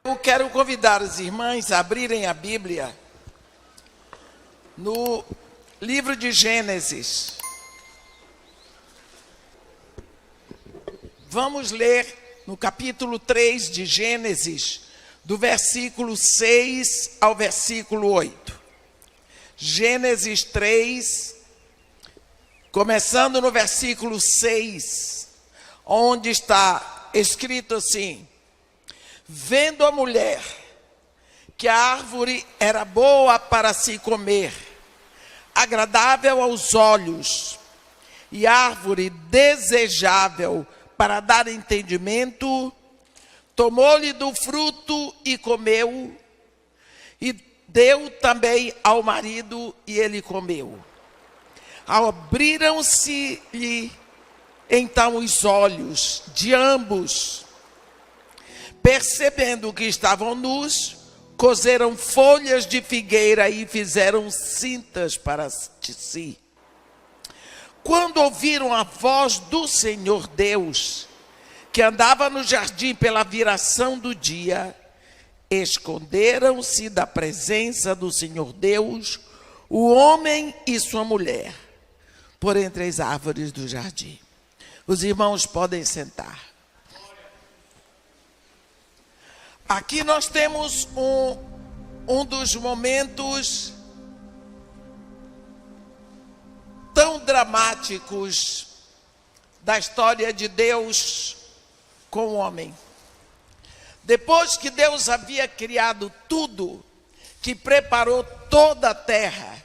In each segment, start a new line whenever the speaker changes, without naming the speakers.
Eu quero convidar as irmãs a abrirem a Bíblia no livro de Gênesis. Vamos ler no capítulo 3 de Gênesis, do versículo 6 ao versículo 8. Gênesis 3, começando no versículo 6, onde está escrito assim: vendo a mulher que a árvore era boa para se comer, agradável aos olhos, e árvore desejável para dar entendimento, tomou-lhe do fruto e comeu, e deu também ao marido, e ele comeu. Abriram-se-lhe então os olhos de ambos, percebendo que estavam nus, coseram folhas de figueira e fizeram cintas para si. Quando ouviram a voz do Senhor Deus, que andava no jardim pela viração do dia, esconderam-se da presença do Senhor Deus, o homem e sua mulher, por entre as árvores do jardim. Os irmãos podem sentar. Aqui nós temos um dos momentos tão dramáticos da história de Deus com o homem. Depois que Deus havia criado tudo, que preparou toda a terra,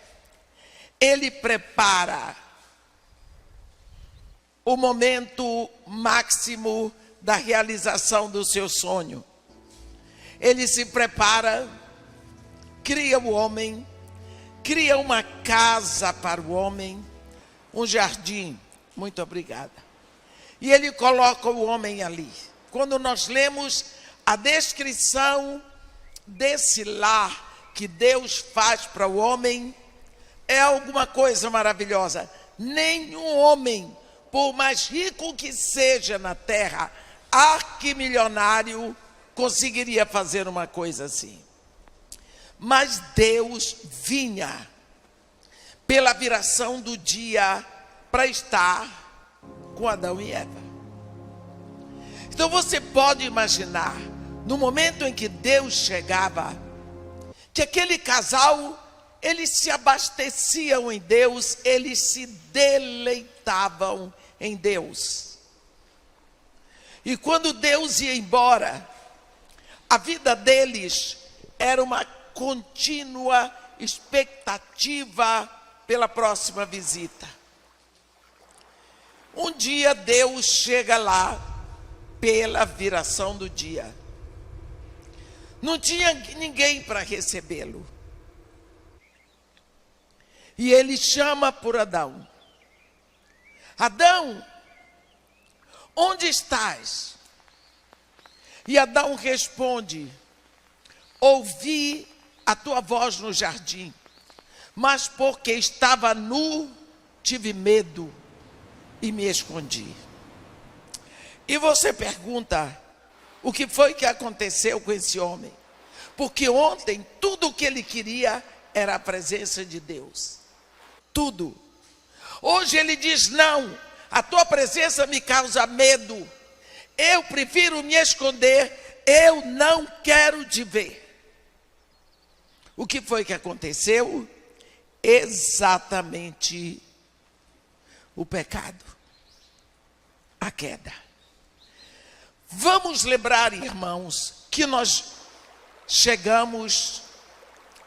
Ele prepara o momento máximo da realização do seu sonho. Ele se prepara, cria o homem, cria uma casa para o homem, um jardim. Muito obrigada. E ele coloca o homem ali. Quando nós lemos a descrição desse lar que Deus faz para o homem, é alguma coisa maravilhosa. Nenhum homem, por mais rico que seja na terra, arquimilionário, conseguiria fazer uma coisa assim. Mas Deus vinha pela viração do dia para estar com Adão e Eva. Então você pode imaginar, no momento em que Deus chegava, que aquele casal, eles se abasteciam em Deus, eles se deleitavam em Deus. E quando Deus ia embora, a vida deles era uma contínua expectativa pela próxima visita. Um dia Deus chega lá pela viração do dia. Não tinha ninguém para recebê-lo. E ele chama por Adão. Adão, onde estás? E Adão responde: ouvi a tua voz no jardim, mas porque estava nu, tive medo e me escondi. E você pergunta, o que foi que aconteceu com esse homem? Porque ontem tudo o que ele queria era a presença de Deus. Tudo. Hoje ele diz: não, a tua presença me causa medo. Eu prefiro me esconder, eu não quero te ver. O que foi que aconteceu? Exatamente o pecado, a queda. Vamos lembrar, irmãos, que nós chegamos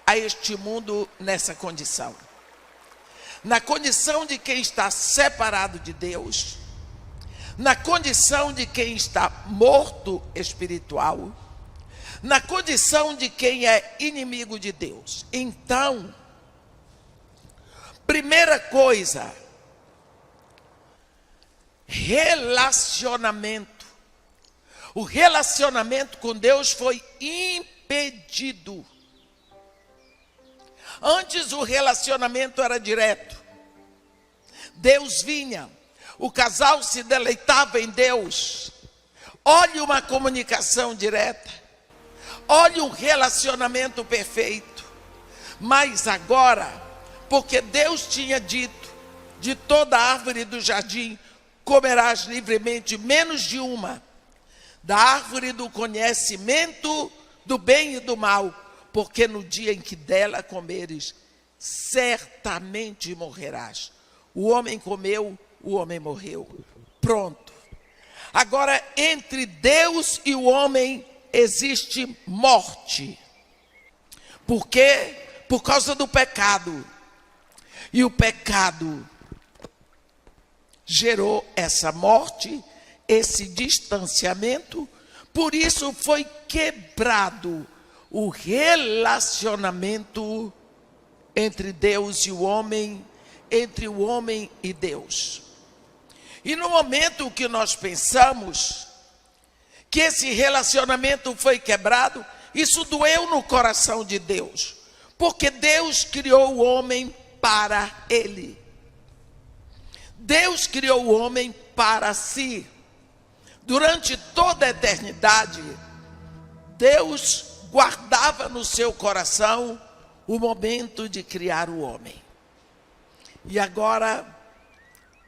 a este mundo nessa condição. Na condição de quem está separado de Deus, na condição de quem está morto espiritual, na condição de quem é inimigo de Deus. Então, primeira coisa, relacionamento. O relacionamento com Deus foi impedido. Antes o relacionamento era direto. Deus vinha, o casal se deleitava em Deus. Olhe uma comunicação direta. Olhe um relacionamento perfeito. Mas agora, porque Deus tinha dito, de toda árvore do jardim comerás livremente, menos de uma, da árvore do conhecimento do bem e do mal, porque no dia em que dela comeres, certamente morrerás. O homem comeu, o homem morreu. Pronto. Agora, entre Deus e o homem existe morte. Por quê? Por causa do pecado. E o pecado gerou essa morte, esse distanciamento. Por isso foi quebrado o relacionamento entre Deus e o homem, entre o homem e Deus. E no momento que nós pensamos que esse relacionamento foi quebrado, isso doeu no coração de Deus, porque Deus criou o homem para ele. Deus criou o homem para si. Durante toda a eternidade, Deus guardava no seu coração o momento de criar o homem. E agora,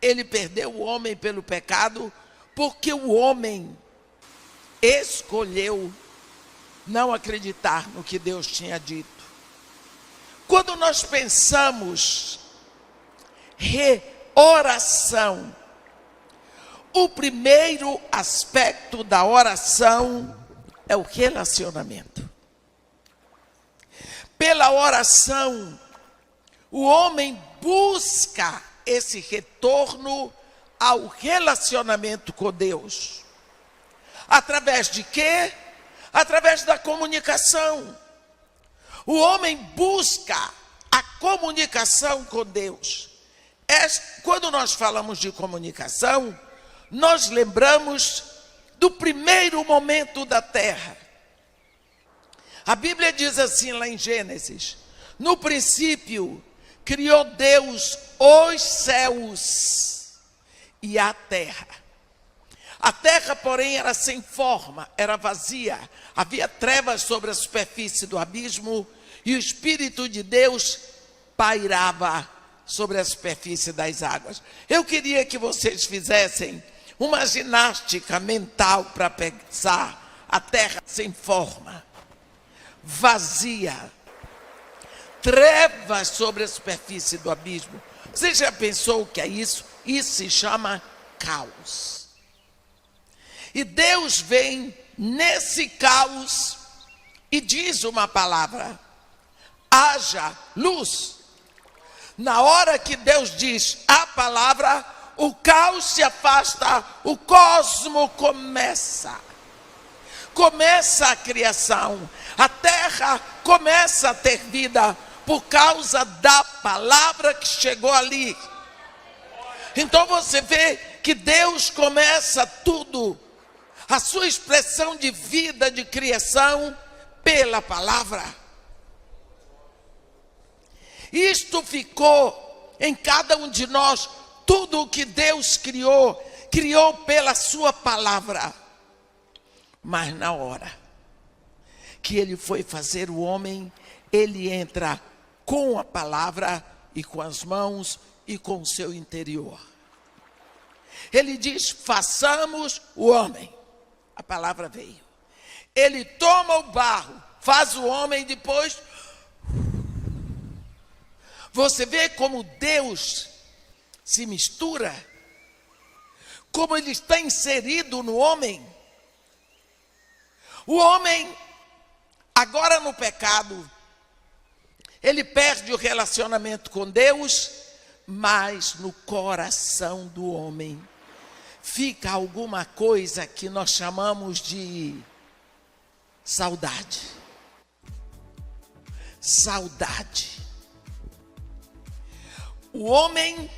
ele perdeu o homem pelo pecado, porque o homem escolheu não acreditar no que Deus tinha dito. Quando nós pensamos oração, o primeiro aspecto da oração é o relacionamento. Pela oração, o homem busca esse retorno ao relacionamento com Deus. Através de quê? Através da comunicação. O homem busca a comunicação com Deus. Quando nós falamos de comunicação, nós lembramos do primeiro momento da terra. A Bíblia diz assim lá em Gênesis: no princípio criou Deus os céus e a terra. A terra, porém, era sem forma, era vazia. Havia trevas sobre a superfície do abismo e o Espírito de Deus pairava sobre a superfície das águas. Eu queria que vocês fizessem uma ginástica mental para pensar a terra sem forma, vazia, trevas sobre a superfície do abismo. Você já pensou o que é isso? Isso se chama caos. E Deus vem nesse caos e diz uma palavra: haja luz. Na hora que Deus diz a palavra, o caos se afasta, o cosmo começa. Começa a criação, a terra começa a ter vida por causa da palavra que chegou ali. Então você vê que Deus começa tudo, a sua expressão de vida, de criação, pela palavra. Isto ficou em cada um de nós. Tudo o que Deus criou, criou pela sua palavra. Mas na hora que ele foi fazer o homem, ele entra com a palavra e com as mãos e com o seu interior. Ele diz: façamos o homem. A palavra veio. Ele toma o barro, faz o homem, e depois você vê como Deus se mistura, como ele está inserido no homem. O homem, agora no pecado, ele perde o relacionamento com Deus, mas no coração do homem fica alguma coisa que nós chamamos de saudade. Saudade. O homem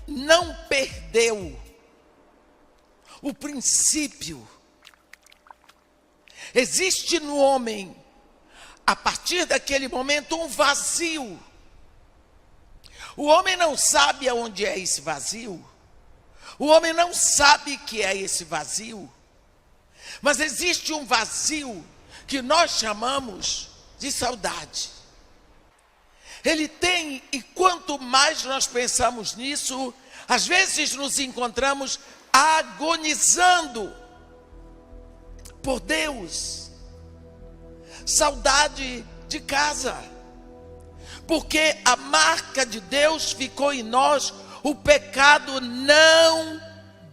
não perdeu o princípio. Existe no homem, a partir daquele momento, um vazio. O homem não sabe aonde é esse vazio. O homem não sabe que é esse vazio. Mas existe um vazio que nós chamamos de saudade. Ele tem, e quanto mais nós pensamos nisso, às vezes nos encontramos agonizando por Deus. Saudade de casa. Porque a marca de Deus ficou em nós, o pecado não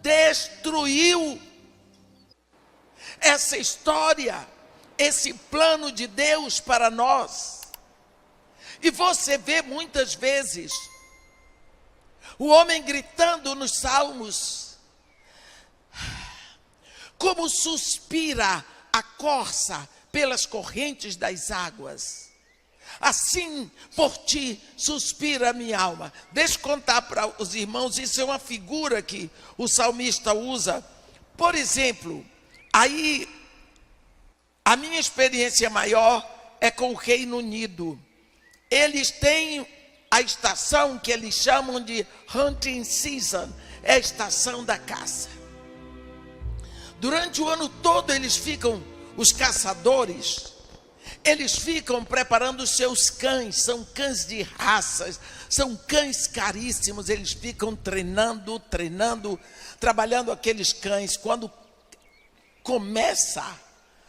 destruiu. Essa história, esse plano de Deus para nós. E você vê muitas vezes o homem gritando nos salmos, como suspira a corça pelas correntes das águas. Assim por ti suspira a minha alma. Deixa eu contar para os irmãos, isso é uma figura que o salmista usa. Por exemplo, aí a minha experiência maior é com o Reino Unido. Eles têm a estação que eles chamam de hunting season, é a estação da caça. Durante o ano todo eles ficam, os caçadores, eles ficam preparando os seus cães, são cães de raças, são cães caríssimos, eles ficam treinando, trabalhando aqueles cães. Quando começa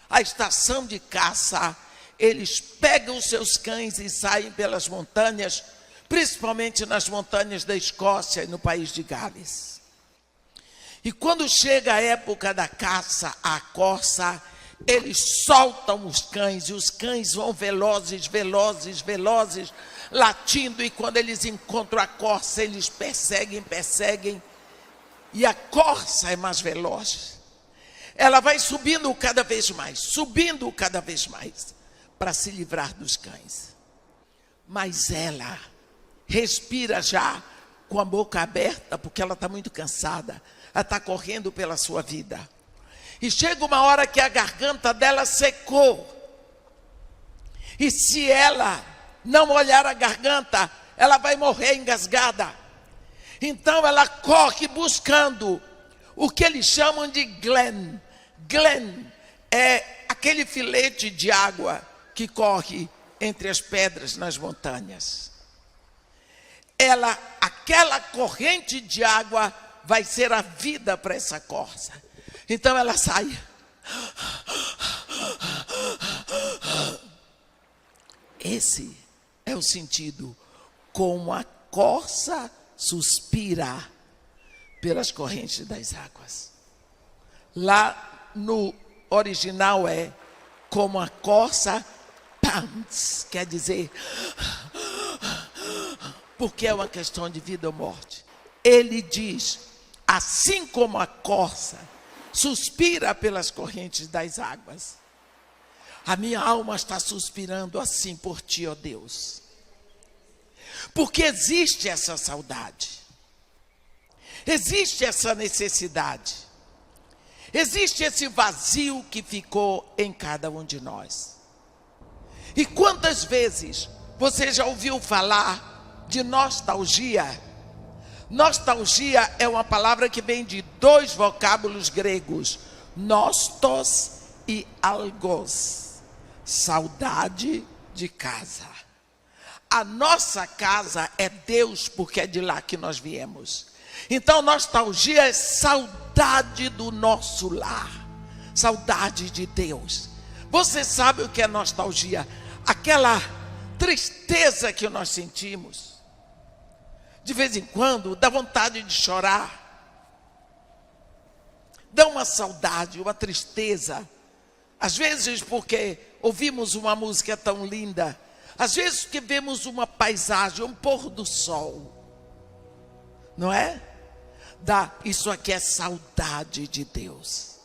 a estação de caça, eles pegam os seus cães e saem pelas montanhas, principalmente nas montanhas da Escócia e no país de Gales. E quando chega a época da caça, a corça, eles soltam os cães, e os cães vão velozes, latindo, e quando eles encontram a corça, eles perseguem, e a corça é mais veloz. Ela vai subindo cada vez mais, para se livrar dos cães. Mas ela respira já com a boca aberta, porque ela está muito cansada. Ela está correndo pela sua vida. E chega uma hora que a garganta dela secou. E se ela não molhar a garganta, ela vai morrer engasgada. Então ela corre buscando o que eles chamam de glen. Glen é aquele filete de água que corre entre as pedras nas montanhas. Aquela corrente de água vai ser a vida para essa corça. Então ela sai. Esse é o sentido, como a corça suspira pelas correntes das águas. Lá no original é como a corça pants, quer dizer, porque é uma questão de vida ou morte. Ele diz, assim como a corça suspira pelas correntes das águas, a minha alma está suspirando assim por ti, ó Deus. Porque existe essa saudade, existe essa necessidade, existe esse vazio que ficou em cada um de nós. E quantas vezes você já ouviu falar de nostalgia? Nostalgia é uma palavra que vem de dois vocábulos gregos, nostos e algos, saudade de casa. A nossa casa é Deus, porque é de lá que nós viemos. Então nostalgia é saudade do nosso lar, saudade de Deus. Você sabe o que é nostalgia? Aquela tristeza que nós sentimos. De vez em quando dá vontade de chorar. Dá uma saudade, uma tristeza. Às vezes porque ouvimos uma música tão linda. Às vezes porque vemos uma paisagem, um pôr do sol. Não é? Isso aqui é saudade de Deus.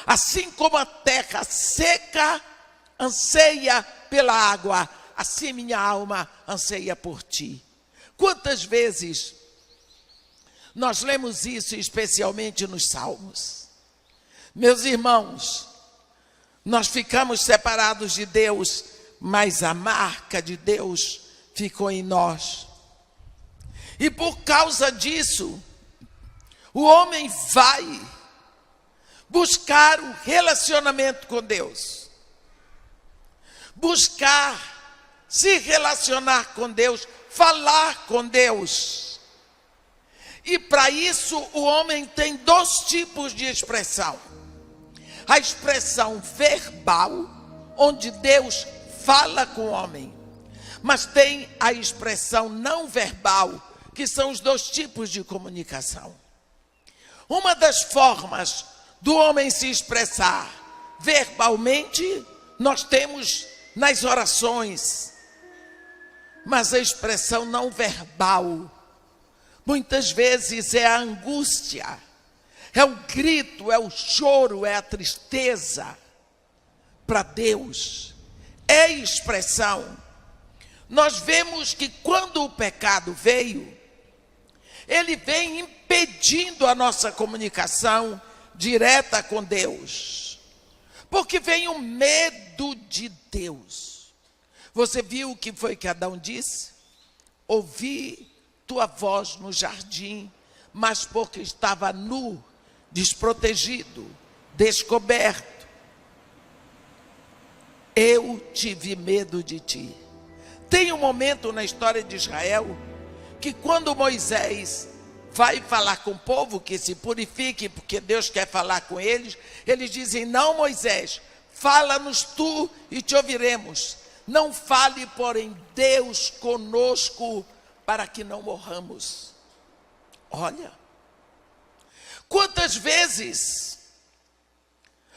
Assim como a terra seca anseia pela água, assim minha alma anseia por ti. Quantas vezes nós lemos isso, especialmente nos Salmos? Meus irmãos, nós ficamos separados de Deus, mas a marca de Deus ficou em nós. E por causa disso, o homem vai buscar o relacionamento com Deus, buscar se relacionar com Deus, falar com Deus. E para isso o homem tem dois tipos de expressão: a expressão verbal, onde Deus fala com o homem, mas tem a expressão não verbal, que são os dois tipos de comunicação. Uma das formas do homem se expressar verbalmente, nós temos nas orações, mas a expressão não verbal, muitas vezes é a angústia, é o grito, é o choro, é a tristeza. Para Deus é expressão. Nós vemos que quando o pecado veio, ele vem impedindo a nossa comunicação direta com Deus, porque vem o medo de Deus. Você viu o que foi que Adão disse? Ouvi tua voz no jardim, mas porque estava nu, desprotegido, descoberto, eu tive medo de ti. Tem um momento na história de Israel que quando Moisés vai falar com o povo que se purifique, porque Deus quer falar com eles, eles dizem: não, Moisés, fala-nos tu e te ouviremos. Não fale, porém, Deus conosco, para que não morramos. Olha, quantas vezes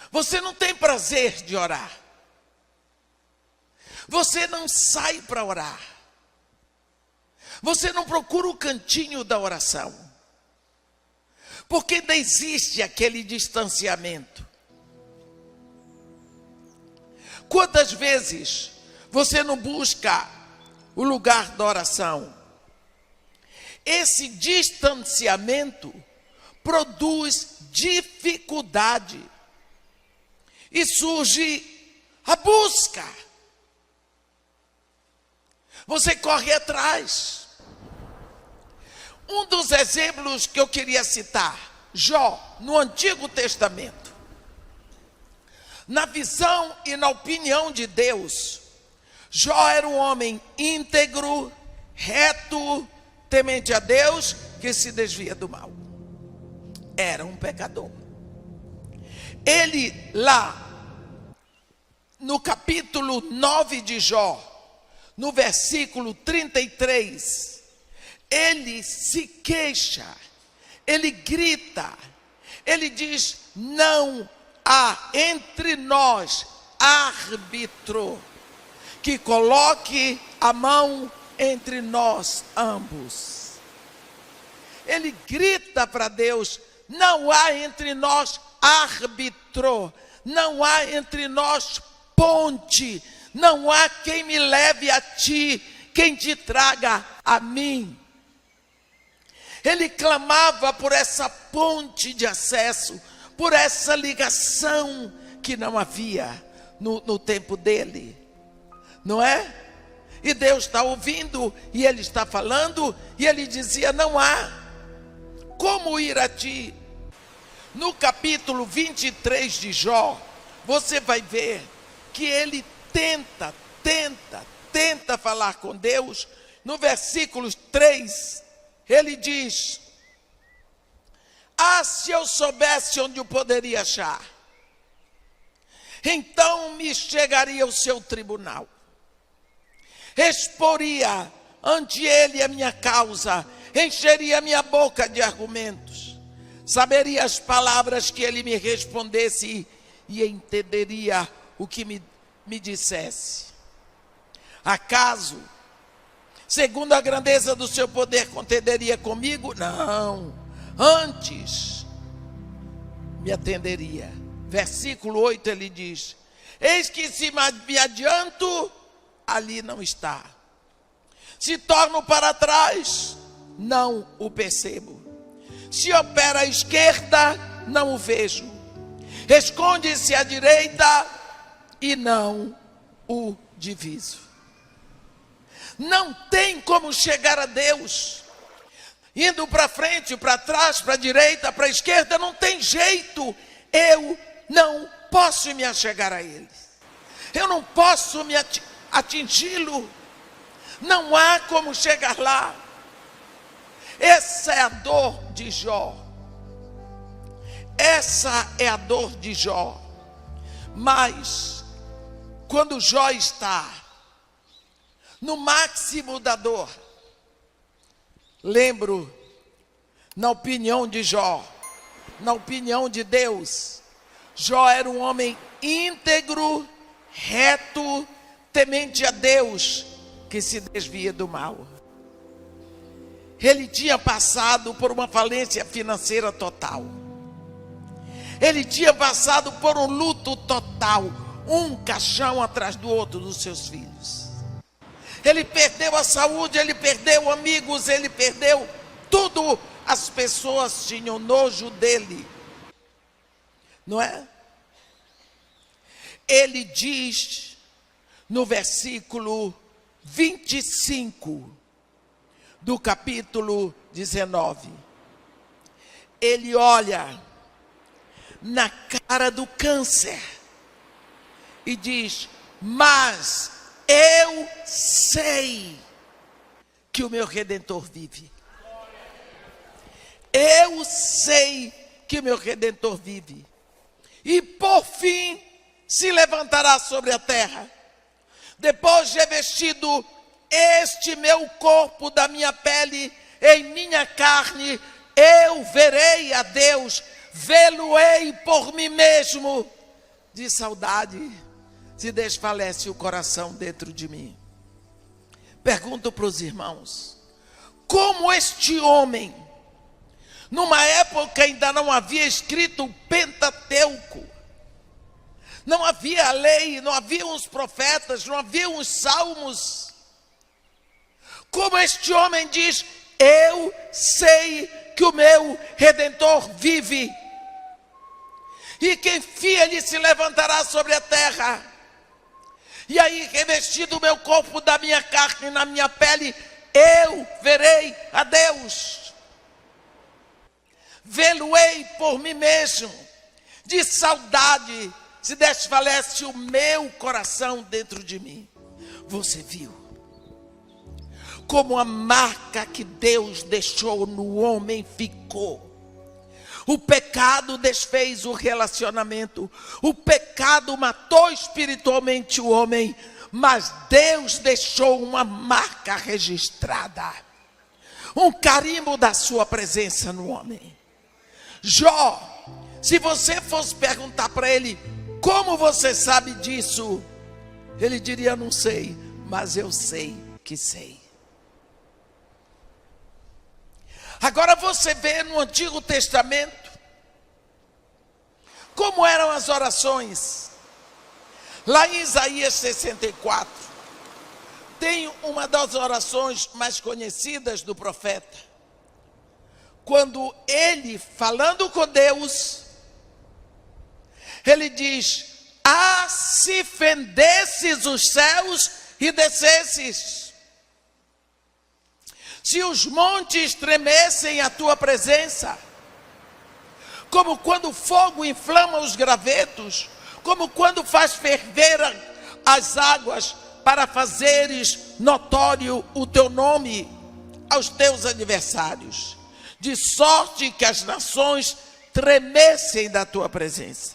você não tem prazer de orar? Você não sai para orar. Você não procura o cantinho da oração, porque ainda existe aquele distanciamento. Quantas vezes você não busca o lugar da oração? Esse distanciamento produz dificuldade e surge a busca. Você corre atrás. Um dos exemplos que eu queria citar, Jó, no Antigo Testamento. Na visão e na opinião de Deus, Jó era um homem íntegro, reto, temente a Deus, que se desvia do mal. Era um pecador. Ele lá, no capítulo 9 de Jó, no versículo 33, ele se queixa, ele grita, ele diz: não há entre nós árbitro que coloque a mão entre nós ambos. Ele grita para Deus: não há entre nós árbitro, não há entre nós ponte, não há quem me leve a ti, quem te traga a mim. Ele clamava por essa ponte de acesso, por essa ligação que não havia no tempo dele, não é? E Deus está ouvindo, e ele está falando, e ele dizia: não há como ir a ti. No capítulo 23 de Jó, você vai ver que ele tenta falar com Deus. No versículo 3, ele diz: ah, se eu soubesse onde eu poderia achar, então me chegaria ao seu tribunal, exporia ante ele a minha causa, encheria a minha boca de argumentos, saberia as palavras que ele me respondesse e entenderia o que me dissesse. Acaso, segundo a grandeza do seu poder, contenderia comigo? Não, antes me atenderia. Versículo 8 ele diz: eis que se me adianto, ali não está. Se torno para trás, não o percebo. Se opera à esquerda, não o vejo. Esconde-se à direita e não o diviso. Não tem como chegar a Deus indo para frente, para trás, para a direita, para a esquerda, não tem jeito. eu não posso me achegar a ele. Eu não posso me atingi-lo. Não há como chegar lá. Essa é a dor de Jó. Essa é a dor de Jó. Mas, quando Jó está no máximo da dor, lembro, na opinião de Jó, na opinião de Deus, Jó era um homem íntegro, reto, temente a Deus, que se desvia do mal. Ele tinha passado por uma falência financeira total. Ele tinha passado por um luto total, um caixão atrás do outro dos seus filhos. Ele perdeu a saúde, ele perdeu amigos, ele perdeu tudo. As pessoas tinham nojo dele, não é? Ele diz no versículo 25 do capítulo 19, ele olha na cara do câncer e diz: mas eu sei que o meu Redentor vive. Eu sei que o meu Redentor vive. E por fim se levantará sobre a terra. Depois de revestido este meu corpo da minha pele, em minha carne, eu verei a Deus, vê-lo-ei por mim mesmo. De saudade se desfalece o coração dentro de mim. Pergunto para os irmãos: como este homem, numa época ainda não havia escrito o Pentateuco, não havia a lei, não havia os profetas, não havia os salmos, como este homem diz: eu sei que o meu Redentor vive, e que enfim ele se levantará sobre a terra, e aí revestido o meu corpo da minha carne na minha pele, eu verei a Deus, vê-lo-ei por mim mesmo. De saudade se desfalece o meu coração dentro de mim. Você viu como a marca que Deus deixou no homem ficou. O pecado desfez o relacionamento, o pecado matou espiritualmente o homem, mas Deus deixou uma marca registrada, um carimbo da sua presença no homem. Jó, se você fosse perguntar para ele: como você sabe disso? Ele diria: não sei, mas eu sei que sei. Agora você vê no Antigo Testamento como eram as orações. Lá em Isaías 64, tem uma das orações mais conhecidas do profeta. Quando ele, falando com Deus, ele diz: ah, se fendesses os céus e descesses, se os montes tremessem à tua presença, como quando o fogo inflama os gravetos, como quando faz ferver as águas, para fazeres notório o teu nome aos teus adversários, de sorte que as nações tremessem da tua presença.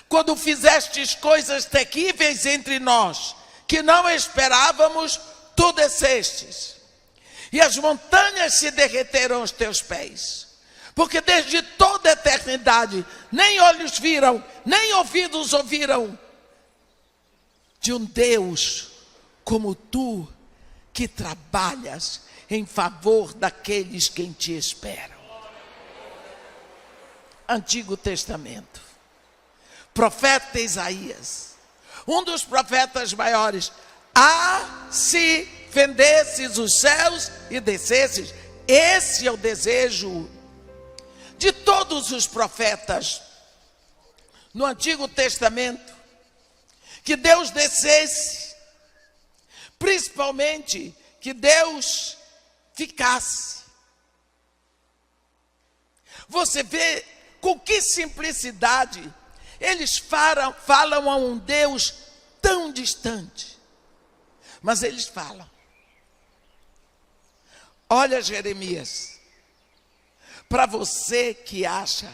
Quando fizestes coisas terríveis entre nós, que não esperávamos, tu descestes, e as montanhas se derreteram aos teus pés, porque desde toda a eternidade nem olhos viram, nem ouvidos ouviram de um Deus como tu, que trabalhas em favor daqueles que em ti esperam. Antigo Testamento, profeta Isaías, um dos profetas maiores: ah, se fendesses os céus e descesses. Esse é o desejo de todos os profetas no Antigo Testamento, que Deus descesse, principalmente que Deus ficasse. Você vê com que simplicidade eles falam a um Deus tão distante. Mas eles falam. Olha, Jeremias, para você que acha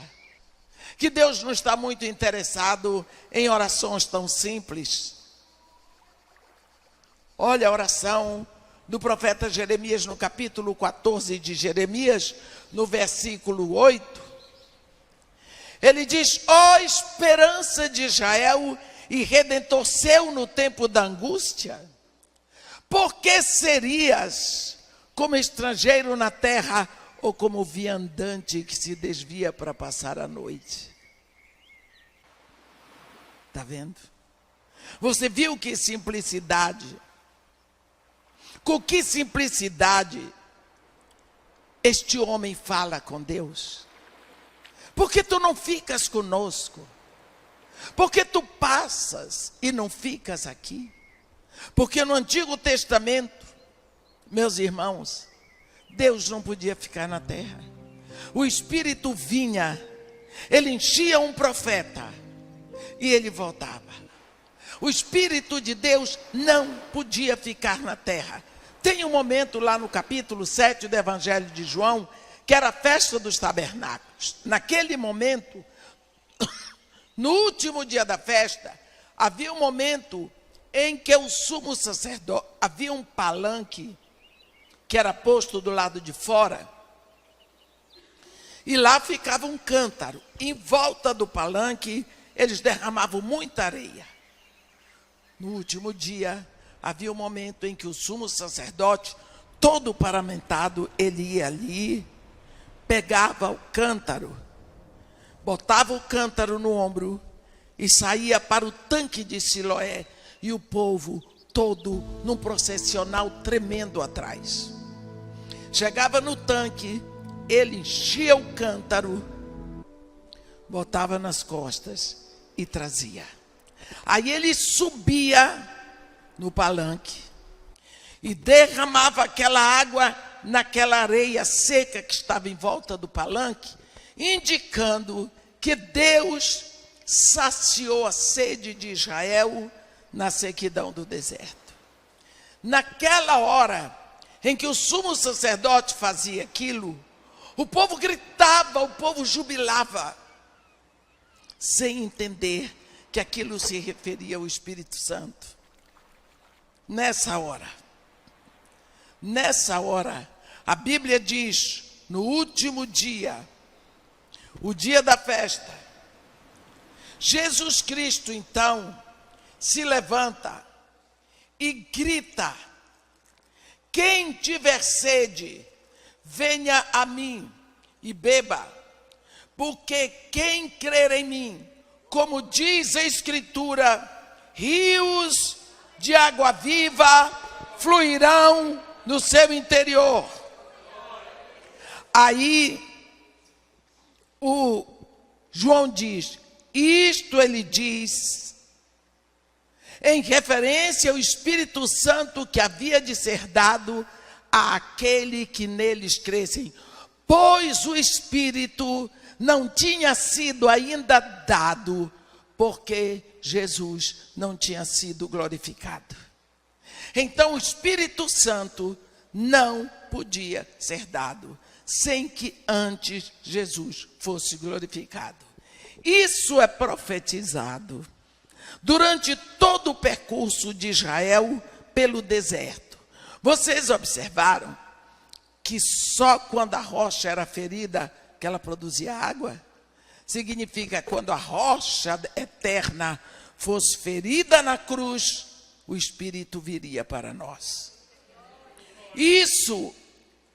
que Deus não está muito interessado em orações tão simples, olha a oração do profeta Jeremias no capítulo 14 de Jeremias, no versículo 8. Ele diz: ó esperança de Israel e redentor seu no tempo da angústia, por que serias como estrangeiro na terra ou como viandante que se desvia para passar a noite? Está vendo? Você viu que simplicidade? Com que simplicidade este homem fala com Deus? Por que tu não ficas conosco? Por que tu passas e não ficas aqui? Porque no Antigo Testamento, meus irmãos, Deus não podia ficar na terra. O Espírito vinha, ele enchia um profeta e ele voltava. O Espírito de Deus não podia ficar na terra. Tem um momento lá no capítulo 7 do Evangelho de João, que era a festa dos tabernáculos. Naquele momento, no último dia da festa, havia um momento em que o sumo sacerdote, havia um palanque que era posto do lado de fora, e lá ficava um cântaro. Em volta do palanque, eles derramavam muita areia. No último dia, havia um momento em que o sumo sacerdote, todo paramentado, ele ia ali, pegava o cântaro, botava o cântaro no ombro e saía para o tanque de Siloé, e o povo todo num processional tremendo atrás. Chegava no tanque, ele enchia o cântaro, botava nas costas e trazia. Aí ele subia no palanque e derramava aquela água naquela areia seca que estava em volta do palanque, indicando que Deus saciou a sede de Israel na sequidão do deserto. Naquela hora em que o sumo sacerdote fazia aquilo, o povo gritava, o povo jubilava, sem entender que aquilo se referia ao Espírito Santo. Nessa hora, a Bíblia diz, no último dia, o dia da festa, Jesus Cristo então se levanta e grita: quem tiver sede, venha a mim e beba, porque quem crer em mim, como diz a Escritura, rios de água viva fluirão no seu interior. Aí o João diz, isto ele diz em referência ao Espírito Santo que havia de ser dado àquele que neles crescem, pois o Espírito não tinha sido ainda dado, porque Jesus não tinha sido glorificado. Então o Espírito Santo não podia ser dado sem que antes Jesus fosse glorificado. Isso é profetizado durante todo o percurso de Israel pelo deserto. Vocês observaram que só quando a rocha era ferida que ela produzia água? Significa que quando a rocha eterna fosse ferida na cruz, o Espírito viria para nós. Isso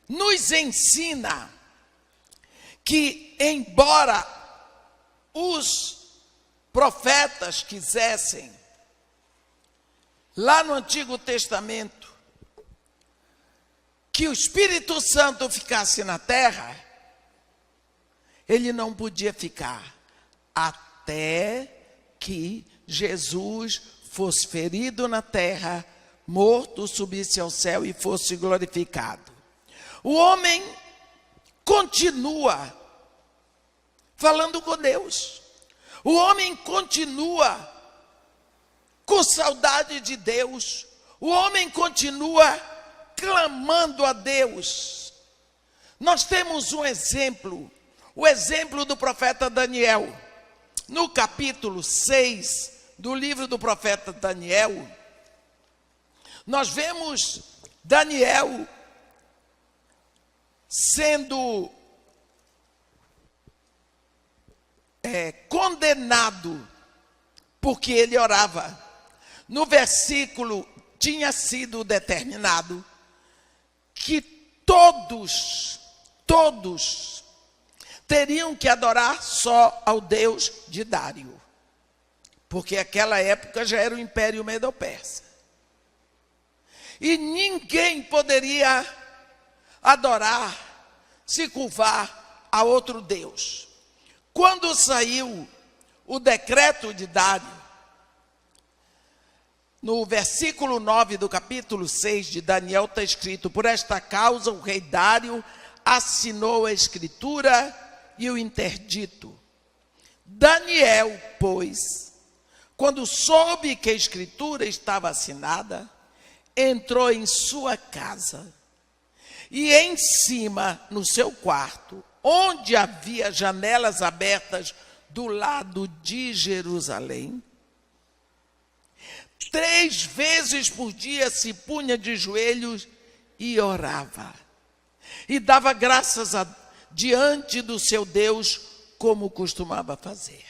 nos ensina que, embora os profetas quisessem, lá no Antigo Testamento, que o Espírito Santo ficasse na terra, ele não podia ficar até que Jesus fosse ferido na terra, morto, subisse ao céu e fosse glorificado. O homem continua falando com Deus. O homem continua com saudade de Deus. O homem continua clamando a Deus. Nós temos um exemplo, o exemplo do profeta Daniel. No capítulo 6 do livro do profeta Daniel, nós vemos Daniel sendo condenado porque ele orava. No versículo tinha sido determinado que todos teriam que adorar só ao Deus de Dário, porque aquela época já era o Império Medo-Persa. E ninguém poderia adorar, se curvar a outro Deus. Quando saiu o decreto de Dário, no versículo 9 do capítulo 6 de Daniel está escrito: por esta causa o rei Dário assinou a escritura e o interdito. Daniel, pois, quando soube que a escritura estava assinada, entrou em sua casa e em cima, no seu quarto, onde havia janelas abertas do lado de Jerusalém, 3 vezes por dia se punha de joelhos e orava. E dava graças diante do seu Deus, como costumava fazer.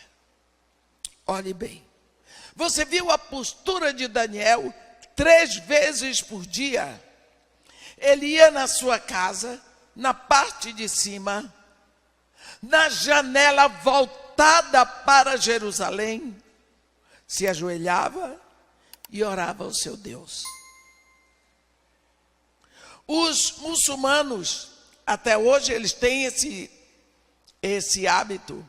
Olhe bem. Você viu a postura de Daniel? 3 vezes por dia. Ele ia na sua casa, na parte de cima, na janela voltada para Jerusalém, se ajoelhava e orava ao seu Deus. Os muçulmanos, até hoje, eles têm esse hábito.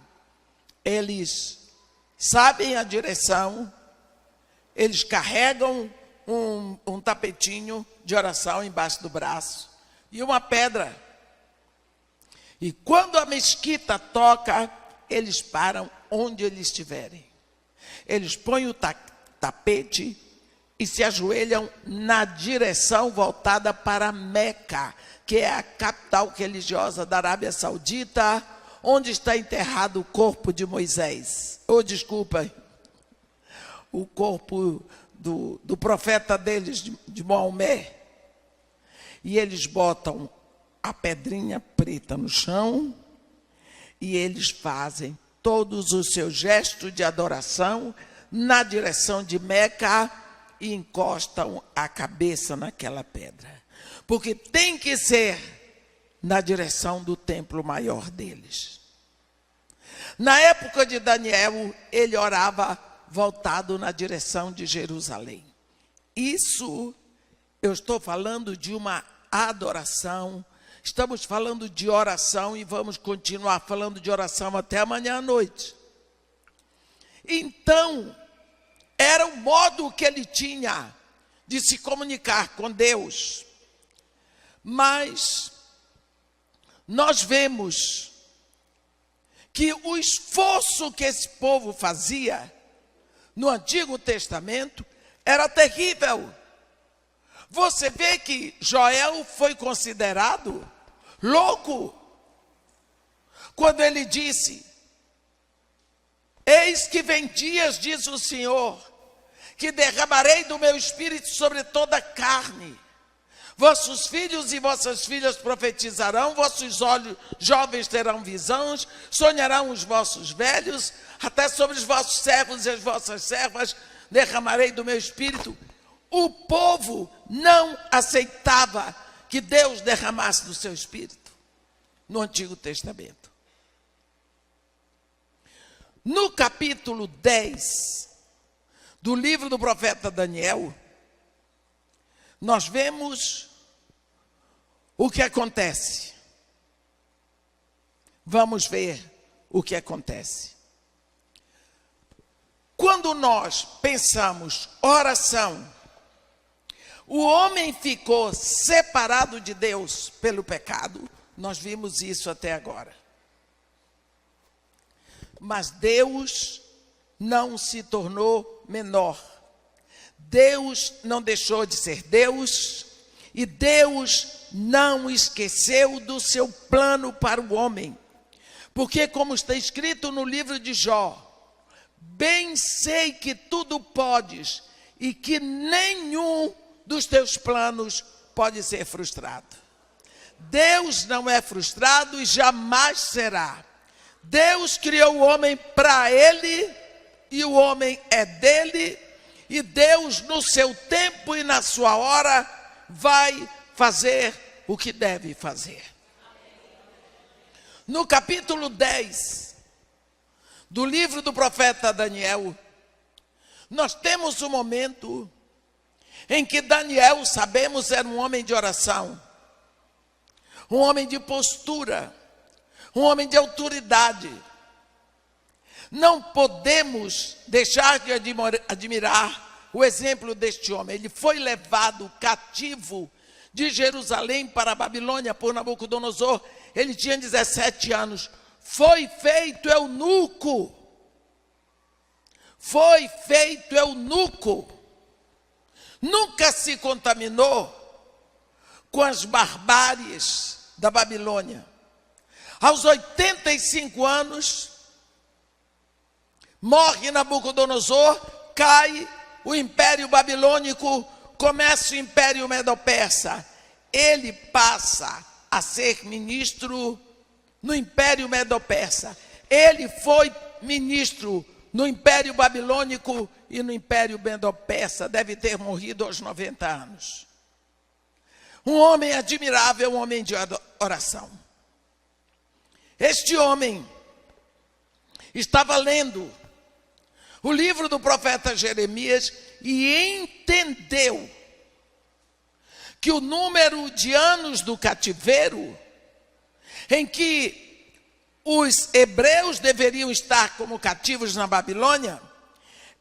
Eles sabem a direção, eles carregam um tapetinho de oração embaixo do braço e uma pedra. E quando a mesquita toca, eles param onde eles estiverem. Eles põem o tapete e se ajoelham na direção voltada para Meca, que é a capital religiosa da Arábia Saudita, onde está enterrado o corpo de Moisés. O corpo do profeta deles, de Maomé. E eles botam a pedrinha preta no chão e eles fazem todos os seus gestos de adoração na direção de Meca e encostam a cabeça naquela pedra. Porque tem que ser na direção do templo maior deles. Na época de Daniel, ele orava voltado na direção de Jerusalém. Isso, eu estou falando de uma adoração. Estamos falando de oração e vamos continuar falando de oração até amanhã à noite. Então, era o modo que ele tinha de se comunicar com Deus. Mas nós vemos que o esforço que esse povo fazia no Antigo Testamento era terrível. Você vê que Joel foi considerado louco quando ele disse: eis que vem dias, diz o Senhor, que derramarei do meu espírito sobre toda a carne. Vossos filhos e vossas filhas profetizarão, vossos olhos jovens terão visões, sonharão os vossos velhos, até sobre os vossos servos e as vossas servas derramarei do meu espírito. O povo não aceitava que Deus derramasse do seu espírito no Antigo Testamento. No capítulo 10 do livro do profeta Daniel, nós vemos o que acontece. Vamos ver o que acontece. Quando nós pensamos oração, o homem ficou separado de Deus pelo pecado. Nós vimos isso até agora. Mas Deus não se tornou menor. Deus não deixou de ser Deus, e Deus não esqueceu do seu plano para o homem. Porque, como está escrito no livro de Jó, bem sei que tudo podes e que nenhum dos teus planos pode ser frustrado. Deus não é frustrado e jamais será. Deus criou o homem para ele e o homem é dele, e Deus no seu tempo e na sua hora vai fazer o que deve fazer. No capítulo 10 do livro do profeta Daniel, nós temos um momento em que Daniel, sabemos, era um homem de oração, um homem de postura, um homem de autoridade. Não podemos deixar de admirar o exemplo deste homem. Ele foi levado cativo de Jerusalém para a Babilônia por Nabucodonosor. Ele tinha 17 anos. Foi feito eunuco. Foi feito eunuco. Nunca se contaminou com as barbáries da Babilônia. Aos 85 anos, morre Nabucodonosor, cai o Império Babilônico, começa o Império Medo-Persa. Ele passa a ser ministro no Império Medo-Persa. Ele foi ministro no Império Babilônico e no Império Medo-Persa. Deve ter morrido aos 90 anos. Um homem admirável, um homem de oração. Este homem estava lendo o livro do profeta Jeremias e entendeu que o número de anos do cativeiro em que os hebreus deveriam estar como cativos na Babilônia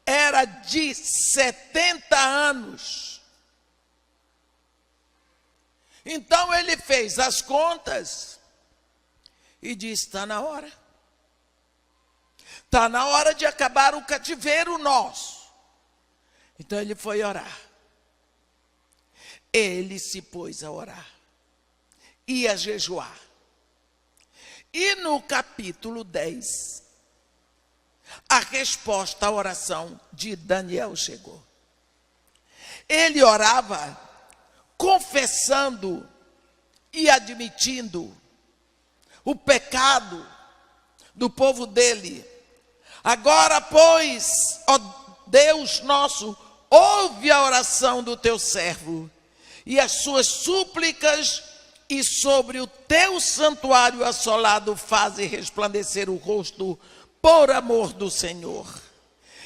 era de 70 anos. Então ele fez as contas e disse: está na hora. Está na hora de acabar o cativeiro nosso. Então ele foi orar. Ele se pôs a orar. E a jejuar. E no capítulo 10, a resposta à oração de Daniel chegou. Ele orava confessando e admitindo o pecado do povo dele. Agora, pois, ó Deus nosso, ouve a oração do teu servo e as suas súplicas, e sobre o teu santuário assolado faze resplandecer o rosto por amor do Senhor.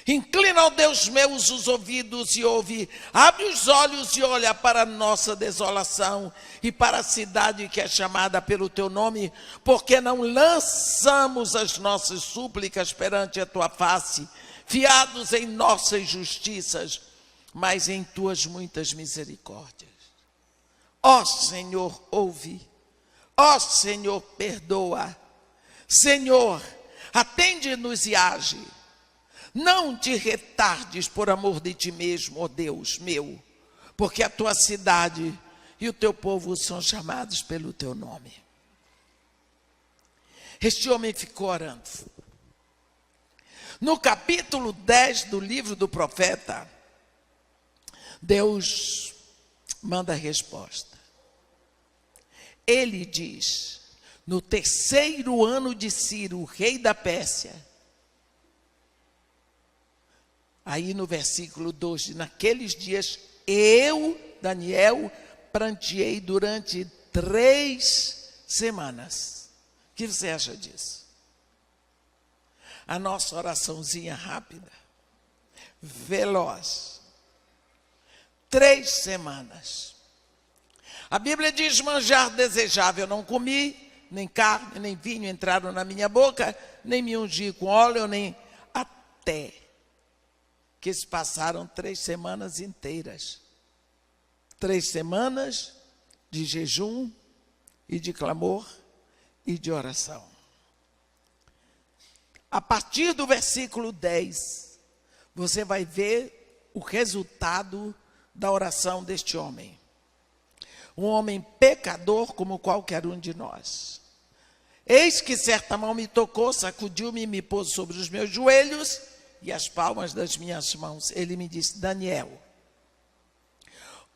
Inclina, ó Deus meus, os ouvidos e ouve, abre os olhos e olha para a nossa desolação e para a cidade que é chamada pelo teu nome, porque não lançamos as nossas súplicas perante a tua face, fiados em nossas justiças, mas em tuas muitas misericórdias. Ó Senhor, ouve. Ó Senhor, perdoa. Senhor, atende-nos e age. Não te retardes por amor de ti mesmo, ó Deus meu, porque a tua cidade e o teu povo são chamados pelo teu nome. Este homem ficou orando. No capítulo 10 do livro do profeta, Deus manda a resposta. Ele diz: no terceiro ano de Ciro, rei da Pérsia, aí no versículo 12, naqueles dias eu, Daniel, pranteei durante 3 semanas. O que você acha disso? A nossa oraçãozinha rápida, veloz. 3 semanas. A Bíblia diz: manjar desejável não comi, nem carne, nem vinho entraram na minha boca, nem me ungi com óleo, nem até que se passaram 3 semanas inteiras. 3 semanas de jejum e de clamor e de oração. a partir do versículo 10, você vai ver o resultado da oração deste homem. Um homem pecador como qualquer um de nós. Eis que certa mão me tocou, sacudiu-me e me pôs sobre os meus joelhos e as palmas das minhas mãos. Ele me disse: Daniel,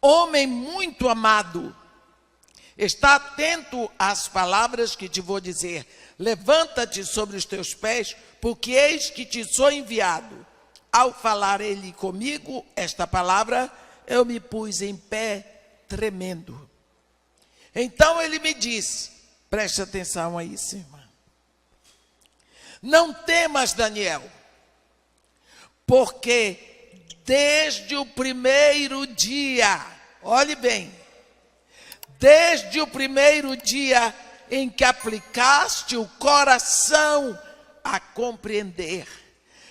homem muito amado, está atento às palavras que te vou dizer. Levanta-te sobre os teus pés, porque eis que te sou enviado. Ao falar ele comigo esta palavra, eu me pus em pé tremendo. Então ele me disse, preste atenção aí, irmã. Não temas, Daniel, porque desde o primeiro dia, olhe bem, desde o primeiro dia em que aplicaste o coração a compreender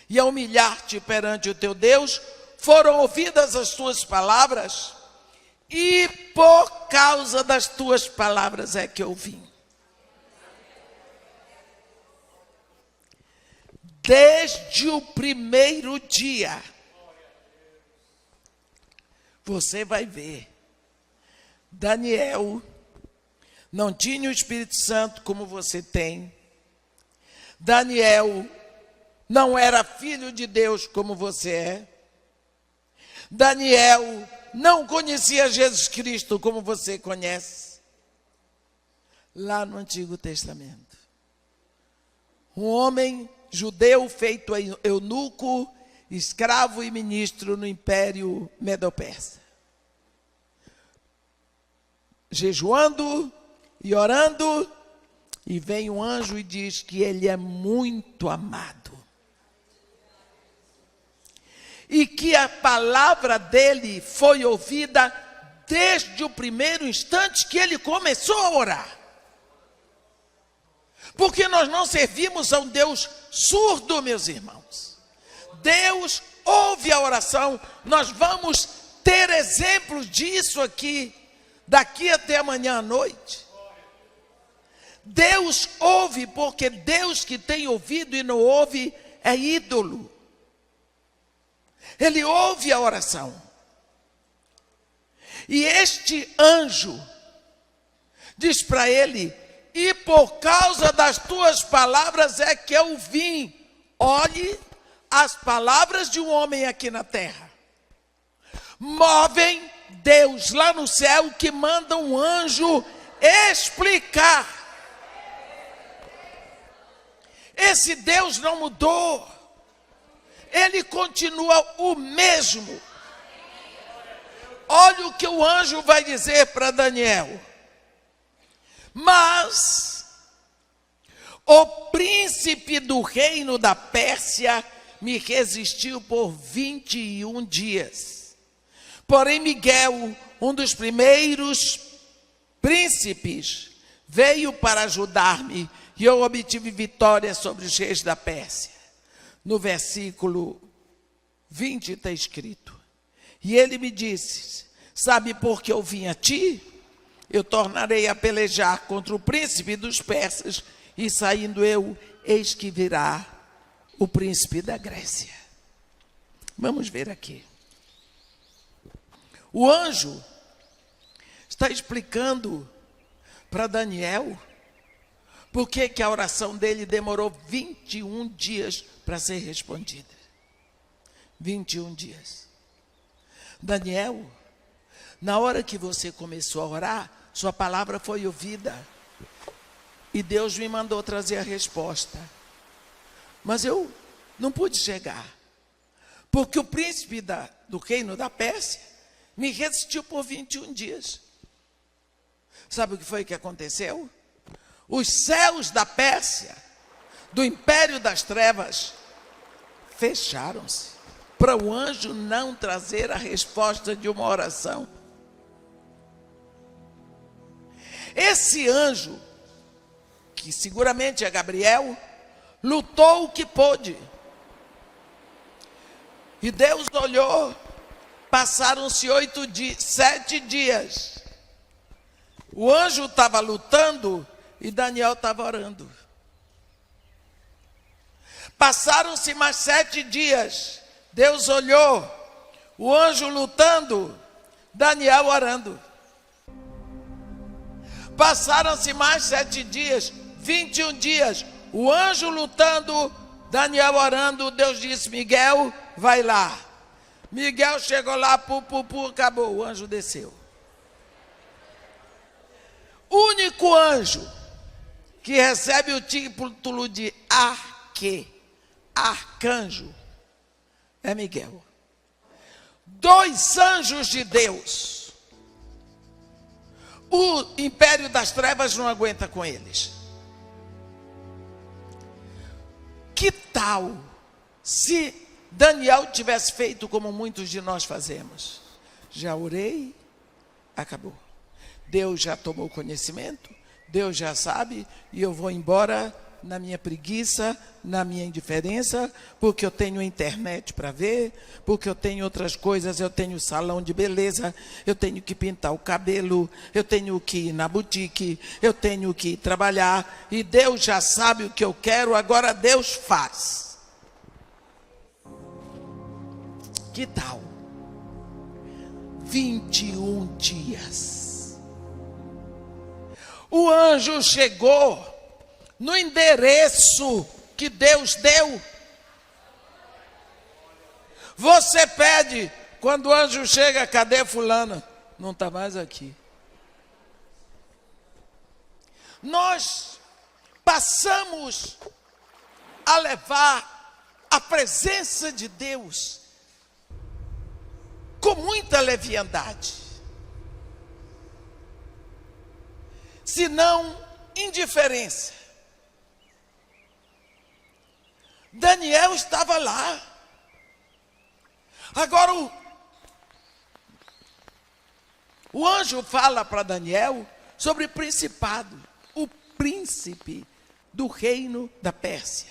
e a humilhar-te perante o teu Deus, foram ouvidas as tuas palavras, e por causa das tuas palavras é que eu vim. Desde o primeiro dia, você vai ver, Daniel não tinha o Espírito Santo como você tem. Daniel não era filho de Deus como você é. Daniel não conhecia Jesus Cristo como você conhece. Lá no Antigo Testamento, um homem judeu feito eunuco, escravo e ministro no Império Medo-Persa, jejuando e orando, e vem um anjo e diz que ele é muito amado. E que a palavra dele foi ouvida desde o primeiro instante que ele começou a orar. Porque nós não servimos a um Deus surdo, meus irmãos. Deus ouve a oração. Nós vamos ter exemplos disso aqui, daqui até amanhã à noite. Deus ouve, porque Deus que tem ouvido e não ouve é ídolo. Ele ouve a oração. E este anjo diz para ele: e por causa das tuas palavras é que eu vim. Olhe as palavras de um homem aqui na terra. Movem Deus lá no céu, que manda um anjo explicar. Esse Deus não mudou. Ele continua o mesmo. Olha o que o anjo vai dizer para Daniel. Mas o príncipe do reino da Pérsia me resistiu por 21 dias. Porém Miguel, um dos primeiros príncipes, veio para ajudar-me, e eu obtive vitória sobre os reis da Pérsia. No versículo 20 está escrito: e ele me disse: sabe por que eu vim a ti? Eu tornarei a pelejar contra o príncipe dos persas, e saindo eu, eis que virá o príncipe da Grécia. Vamos ver aqui. O anjo está explicando para Daniel por que a oração dele demorou 21 dias para ser respondida. 21 dias. Daniel, na hora que você começou a orar, sua palavra foi ouvida. E Deus me mandou trazer a resposta. Mas eu não pude chegar. Porque o príncipe do reino da Pérsia me resistiu por 21 dias. Sabe o que foi que aconteceu? Os céus da Pérsia, do império das trevas, fecharam-se para o anjo não trazer a resposta de uma oração. Esse anjo, que seguramente é Gabriel, lutou o que pôde. E Deus olhou, passaram-se 7 dias. O anjo estava lutando e Daniel estava orando. Passaram-se mais 7 dias. Deus olhou, o anjo lutando, Daniel orando. Passaram-se mais 7 dias, 21 dias, o anjo lutando, Daniel orando. Deus disse: Miguel, vai lá. Miguel chegou lá, acabou, o anjo desceu. O único anjo que recebe o título de arcanjo, é Miguel. 2 anjos de Deus, o império das trevas não aguenta com eles. Que tal se Daniel tivesse feito como muitos de nós fazemos? Já orei, acabou. Deus já tomou conhecimento, Deus já sabe, e eu vou embora na minha preguiça, na minha indiferença, porque eu tenho internet para ver, porque eu tenho outras coisas, eu tenho salão de beleza, eu tenho que pintar o cabelo, eu tenho que ir na boutique, eu tenho que ir trabalhar, e Deus já sabe o que eu quero, agora Deus faz. Que tal? 21 dias. O anjo chegou no endereço que Deus deu. Você pede, quando o anjo chega, cadê fulano? Não está mais aqui. Nós passamos a levar a presença de Deus com muita leviandade, se não indiferença. Daniel estava lá. Agora o anjo fala para Daniel sobre principado, o príncipe do reino da Pérsia.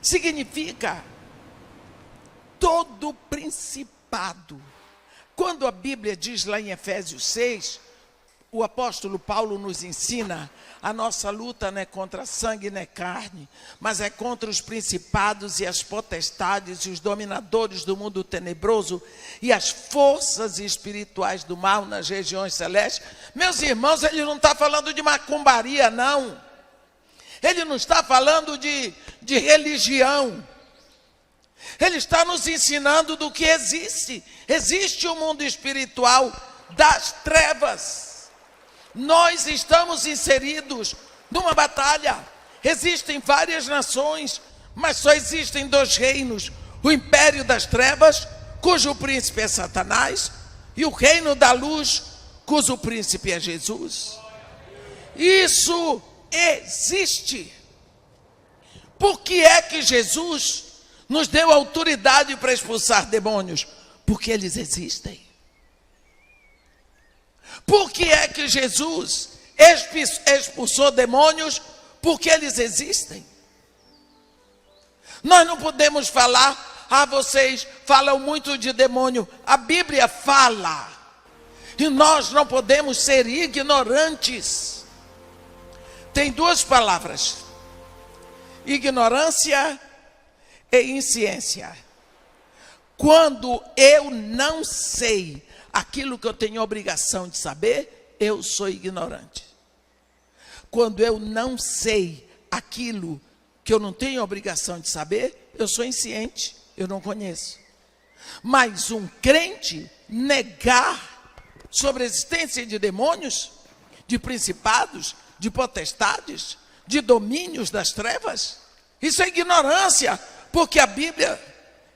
Significa todo principado. Quando a Bíblia diz lá em Efésios 6, o apóstolo Paulo nos ensina: a nossa luta não é contra sangue nem carne, mas é contra os principados e as potestades e os dominadores do mundo tenebroso e as forças espirituais do mal nas regiões celestes. Meus irmãos, ele não está falando de macumbaria, não. Ele não está falando de religião. Ele está nos ensinando do que existe. Existe o mundo espiritual das trevas. Nós estamos inseridos numa batalha. Existem várias nações, mas só existem 2 reinos: o império das trevas, cujo príncipe é Satanás, e o reino da luz, cujo príncipe é Jesus. Isso existe. Por que é que Jesus nos deu autoridade para expulsar demônios? Porque eles existem. Por que é que Jesus expulsou demônios? Porque eles existem. Nós não podemos falar: vocês falam muito de demônio. A Bíblia fala. E nós não podemos ser ignorantes. Tem 2 palavras: ignorância e insciência. Quando eu não sei aquilo que eu tenho obrigação de saber, eu sou ignorante. Quando eu não sei aquilo que eu não tenho obrigação de saber, eu sou insciente, eu não conheço. Mas um crente negar sobre a existência de demônios, de principados, de potestades, de domínios das trevas, isso é ignorância, porque a Bíblia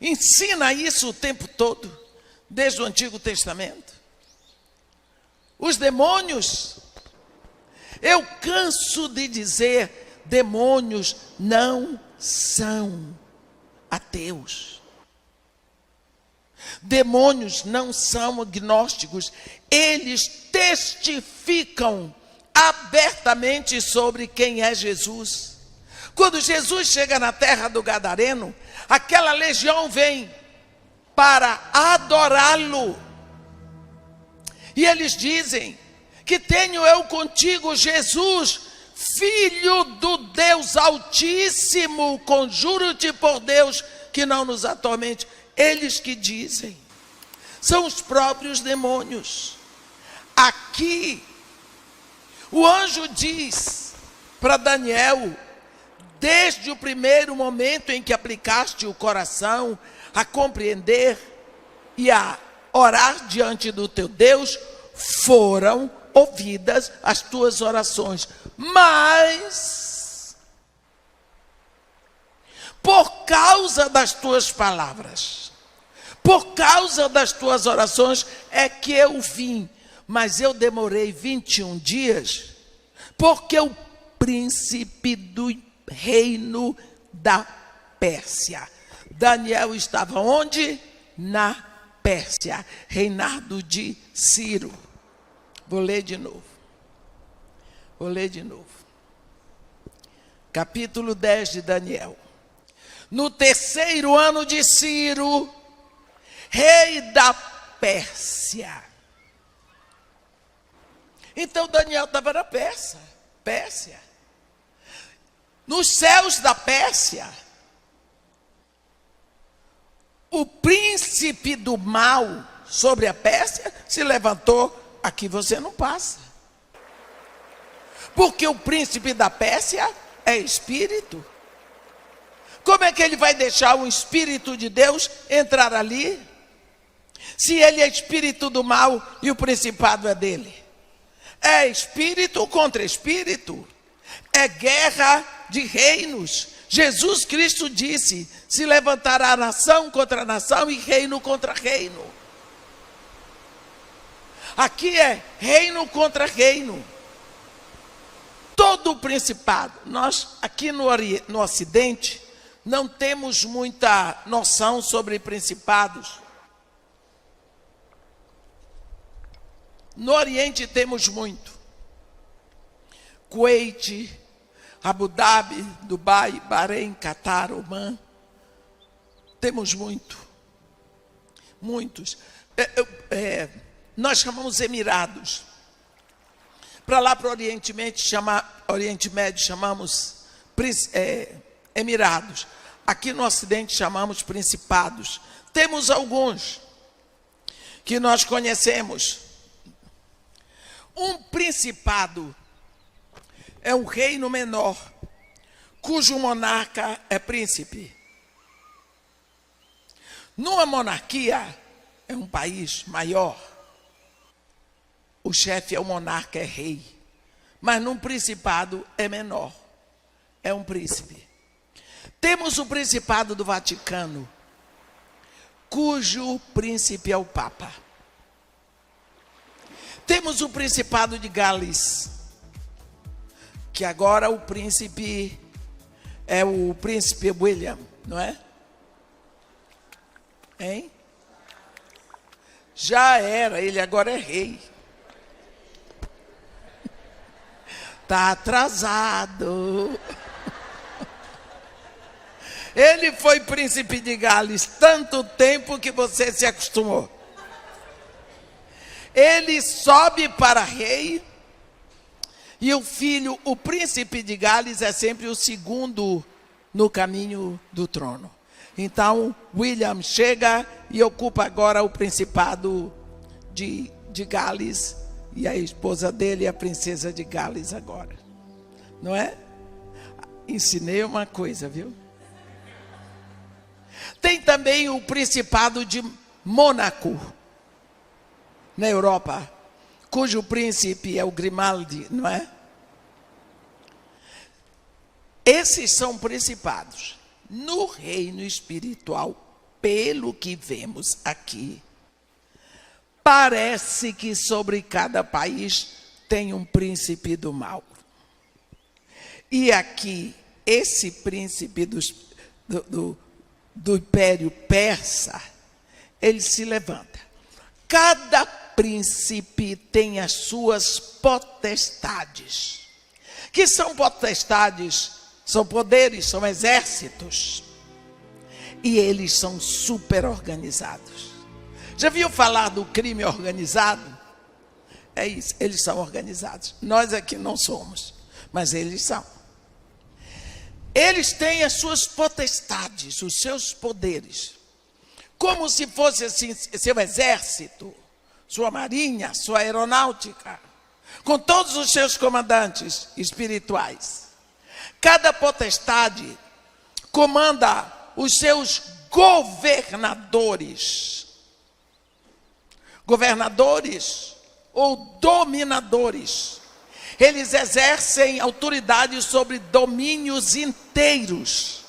ensina isso o tempo todo. Desde o Antigo Testamento. Os demônios, eu canso de dizer, demônios não são ateus. Demônios não são agnósticos. Eles testificam abertamente sobre quem é Jesus. Quando Jesus chega na terra do Gadareno, aquela legião vem para adorá-lo. E eles dizem: que tenho eu contigo, Jesus, Filho do Deus Altíssimo, conjuro-te por Deus que não nos atormente. Eles que dizem, são os próprios demônios. Aqui, o anjo diz para Daniel, desde o primeiro momento em que aplicaste o coração a compreender e a orar diante do teu Deus, foram ouvidas as tuas orações. Mas, por causa das tuas palavras, por causa das tuas orações, é que eu vim. Mas eu demorei 21 dias, porque o príncipe do reino da Pérsia. Daniel estava onde? Na Pérsia, reinado de Ciro. Vou ler de novo. Capítulo 10 de Daniel. No terceiro ano de Ciro, rei da Pérsia. Então Daniel estava na Pérsia. Nos céus da Pérsia, o príncipe do mal sobre a Pérsia se levantou. Aqui você não passa. Porque o príncipe da Pérsia é espírito. Como é que ele vai deixar o espírito de Deus entrar ali? Se ele é espírito do mal e o principado é dele. É espírito contra espírito. É guerra de reinos. Jesus Cristo disse, se levantará nação contra nação e reino contra reino. Aqui é reino contra reino. Todo o principado. Nós aqui no Ocidente não temos muita noção sobre principados. No Oriente temos muito. Kuwait, Abu Dhabi, Dubai, Bahrein, Catar, Oman. Temos muitos. Nós chamamos Emirados. Para lá, para o Oriente Médio, chamamos Emirados. Aqui no Ocidente chamamos Principados. Temos alguns que nós conhecemos. Um principado é um reino menor, cujo monarca é príncipe. Numa monarquia, é um país maior. O chefe é o monarca, é rei. Mas num principado é menor. É um príncipe. Temos o principado do Vaticano, cujo príncipe é o Papa. Temos o principado de Gales, que agora o príncipe é o príncipe William, não é? Hein? Já era, ele agora é rei. Está atrasado. Ele foi príncipe de Gales tanto tempo que você se acostumou. Ele sobe para rei e o filho, o príncipe de Gales, é sempre o segundo no caminho do trono. Então, William chega e ocupa agora o principado de Gales. E a esposa dele é a princesa de Gales agora. Não é? Ensinei uma coisa, viu? Tem também o principado de Mônaco, na Europa, cujo príncipe é o Grimaldi, não é? Esses são principados. No reino espiritual, pelo que vemos aqui, parece que sobre cada país tem um príncipe do mal. E aqui, esse príncipe do Império Persa, ele se levanta. Cada príncipe tem as suas potestades. Que são potestades? São poderes, são exércitos. E eles são super organizados. Já viu falar do crime organizado? É isso, eles são organizados. Nós aqui não somos. mas eles são. Eles têm as suas potestades, os seus poderes, como se fosse assim, seu exército, sua marinha, sua aeronáutica, com todos os seus comandantes espirituais. Cada potestade comanda os seus governadores. Governadores ou dominadores. Eles exercem autoridade sobre domínios inteiros.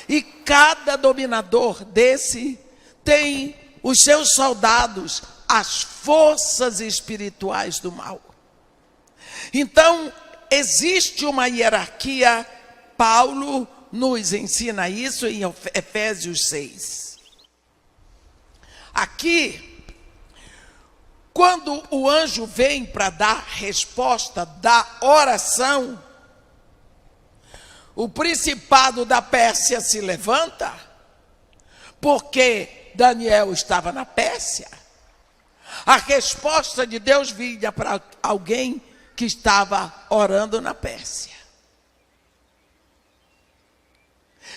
E cada dominador desse tem os seus soldados, as forças espirituais do mal. Então, existe uma hierarquia. Paulo nos ensina isso em Efésios 6. Aqui, quando o anjo vem para dar resposta da oração, o principado da Pérsia se levanta, porque Daniel estava na Pérsia. A resposta de Deus vinha para alguém que estava orando na Pérsia.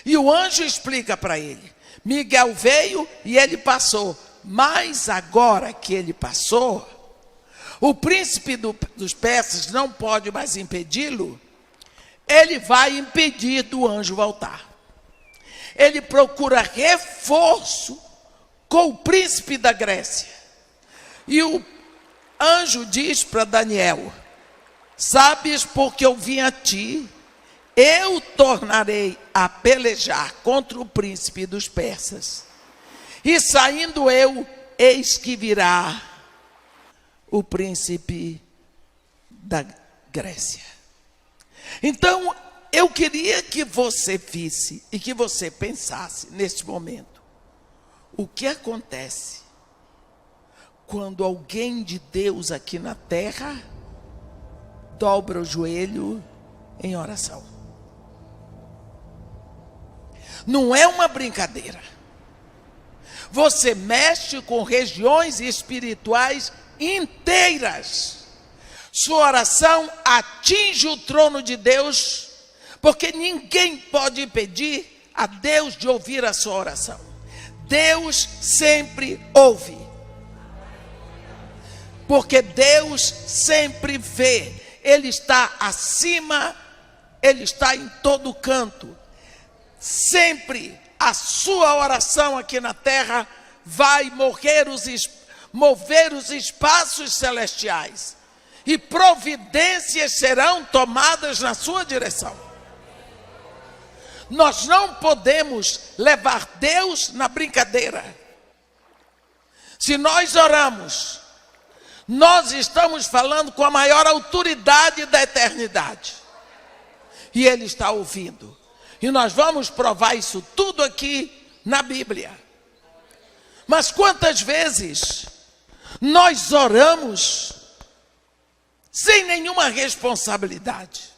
E o anjo explica para ele. Miguel veio e ele passou. Mas agora que ele passou, o príncipe dos persas não pode mais impedi-lo. Ele vai impedir do anjo voltar. Ele procura reforço com o príncipe da Grécia. E o anjo diz para Daniel: sabes, porque eu vim a ti, eu tornarei a pelejar contra o príncipe dos persas. E saindo eu, eis que virá o príncipe da Grécia. Então, eu queria que você visse e que você pensasse neste momento. O que acontece quando alguém de Deus aqui na terra dobra o joelho em oração? Não é uma brincadeira. Você mexe com regiões espirituais inteiras. Sua oração atinge o trono de Deus, porque ninguém pode impedir a Deus de ouvir a sua oração. Deus sempre ouve. Porque Deus sempre vê. Ele está acima, Ele está em todo canto. Sempre a sua oração aqui na terra vai mover os espaços celestiais. E providências serão tomadas na sua direção. Nós não podemos levar Deus na brincadeira. Se nós oramos, nós estamos falando com a maior autoridade da eternidade. E Ele está ouvindo. E nós vamos provar isso tudo aqui na Bíblia. Mas quantas vezes nós oramos sem nenhuma responsabilidade?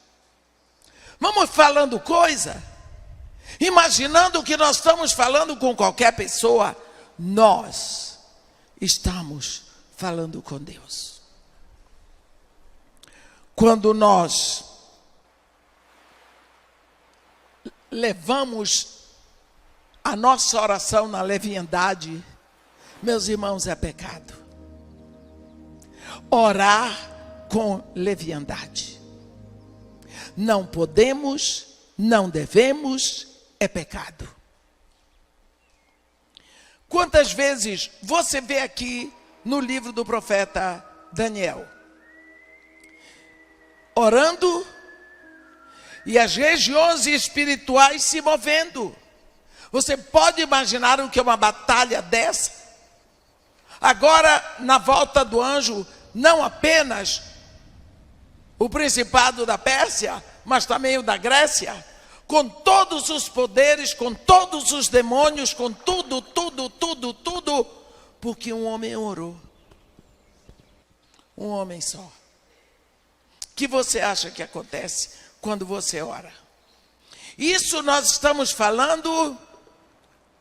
Vamos falando coisa, imaginando que nós estamos falando com qualquer pessoa. Nós estamos falando com Deus. Quando nós levamos a nossa oração na leviandade, meus irmãos, é pecado. Orar com leviandade. Não podemos, não devemos, é pecado. Quantas vezes você vê aqui no livro do profeta Daniel, orando, e as regiões espirituais se movendo? Você pode imaginar o que é uma batalha dessa? Agora, na volta do anjo, não apenas o principado da Pérsia, mas também o da Grécia, com todos os poderes, com todos os demônios, com tudo, porque um homem orou. Um homem só. O que você acha que acontece quando você ora? Isso nós estamos falando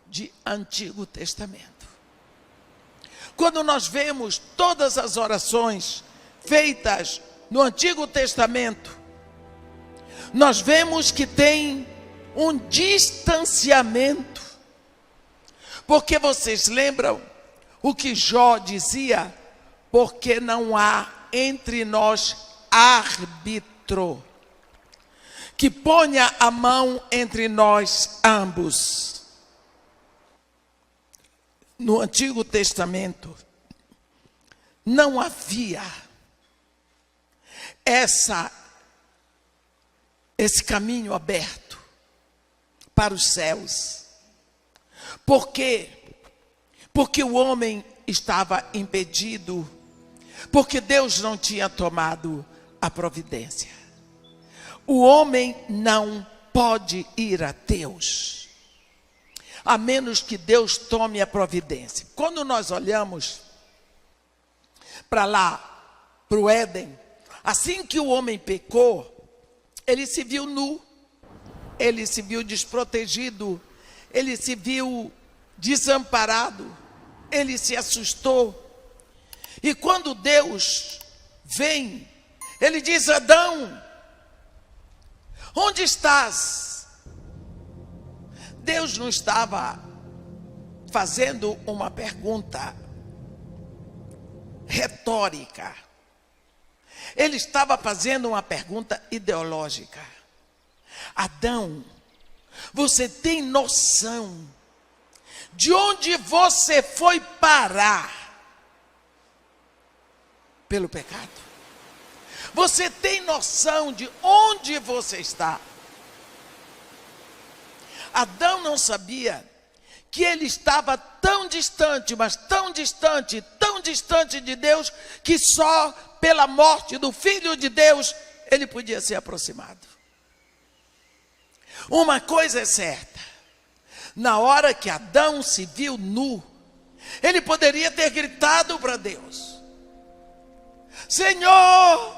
de Antigo Testamento. Quando nós vemos todas as orações feitas no Antigo Testamento, nós vemos que tem um distanciamento. Porque vocês lembram o que Jó dizia? Porque não há entre nós árbitro que ponha a mão entre nós ambos. No Antigo Testamento, não havia esse caminho aberto para os céus. Por quê? Porque o homem estava impedido, porque Deus não tinha tomado a providência. O homem não pode ir a Deus, a menos que Deus tome a providência. Quando nós olhamos para lá, para o Éden, assim que o homem pecou, ele se viu nu, ele se viu desprotegido, ele se viu desamparado, ele se assustou. E quando Deus vem, ele diz: Adão, onde estás? Deus não estava fazendo uma pergunta retórica. Ele estava fazendo uma pergunta ideológica. Adão, você tem noção de onde você foi parar pelo pecado? Você tem noção de onde você está? Adão não sabia que ele estava tão distante, mas tão distante de Deus, que só pela morte do Filho de Deus ele podia ser aproximado. Uma coisa é certa: na hora que Adão se viu nu, ele poderia ter gritado para Deus: Senhor,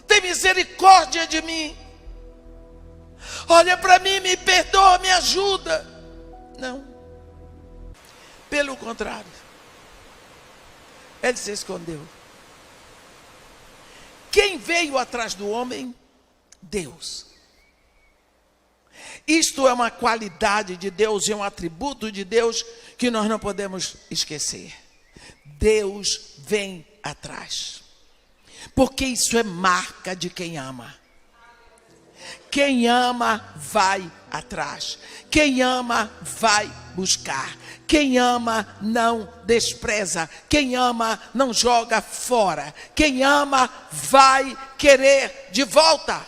tem misericórdia de mim, olha para mim, me perdoa, me ajuda. Não, pelo contrário, ele se escondeu. Quem veio atrás do homem? Deus. Isto é uma qualidade de Deus e um atributo de Deus que nós não podemos esquecer. Deus vem atrás, porque isso é marca de quem ama. Quem ama vai atrás. Quem ama vai buscar. Quem ama não despreza. Quem ama não joga fora. Quem ama vai querer de volta.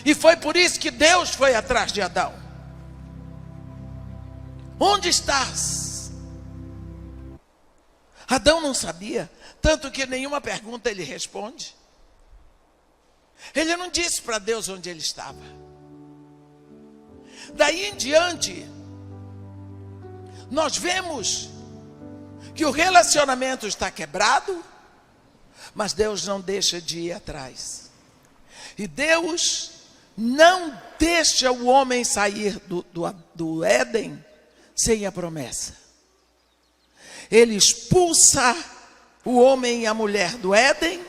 E foi por isso que Deus foi atrás de Adão. Onde estás? Adão não sabia, tanto que nenhuma pergunta ele responde. Ele não disse para Deus onde ele estava. Daí em diante, nós vemos que o relacionamento está quebrado, mas Deus não deixa de ir atrás. E Deus não deixa o homem sair do Éden sem a promessa. Ele expulsa o homem e a mulher do Éden,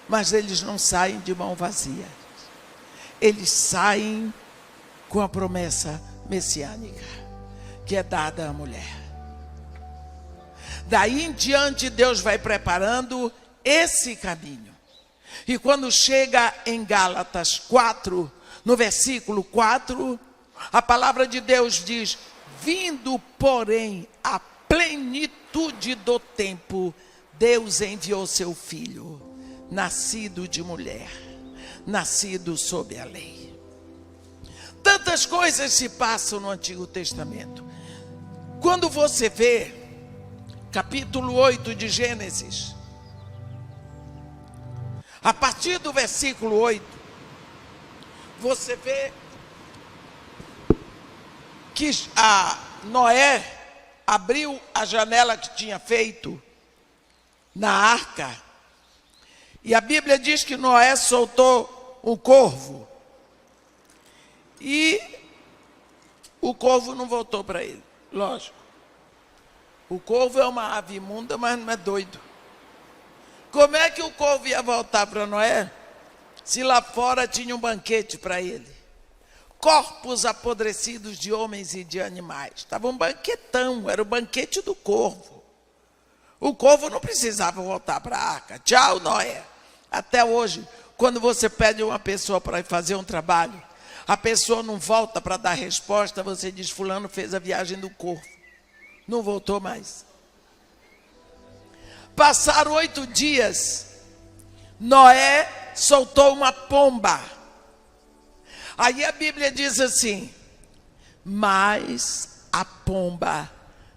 mas eles não saem de mão vazia. Eles saem com a promessa messiânica que é dada à mulher. Daí em diante, Deus vai preparando esse caminho. E quando chega em Gálatas 4, no versículo 4, a palavra de Deus diz: vindo, porém, a plenitude do tempo, Deus enviou seu Filho, nascido de mulher, nascido sob a lei. Tantas coisas se passam no Antigo Testamento. Quando você vê capítulo 8 de Gênesis, a partir do versículo 8, você vê que Noé abriu a janela que tinha feito na arca, e a Bíblia diz que Noé soltou um corvo, e o corvo não voltou para ele. Lógico, o corvo é uma ave imunda, mas não é doido. Como é que o corvo ia voltar para Noé? se lá fora tinha um banquete para ele. Corpos apodrecidos de homens e de animais. Estava um banquetão, era o banquete do corvo. O corvo não precisava voltar para a arca. Tchau, Noé. Até hoje, quando você pede uma pessoa para fazer um trabalho, a pessoa não volta para dar resposta, você diz, fulano fez a viagem do corvo. Não voltou mais. Passaram 8 dias, Noé soltou uma pomba. Aí a Bíblia diz assim, mas a pomba,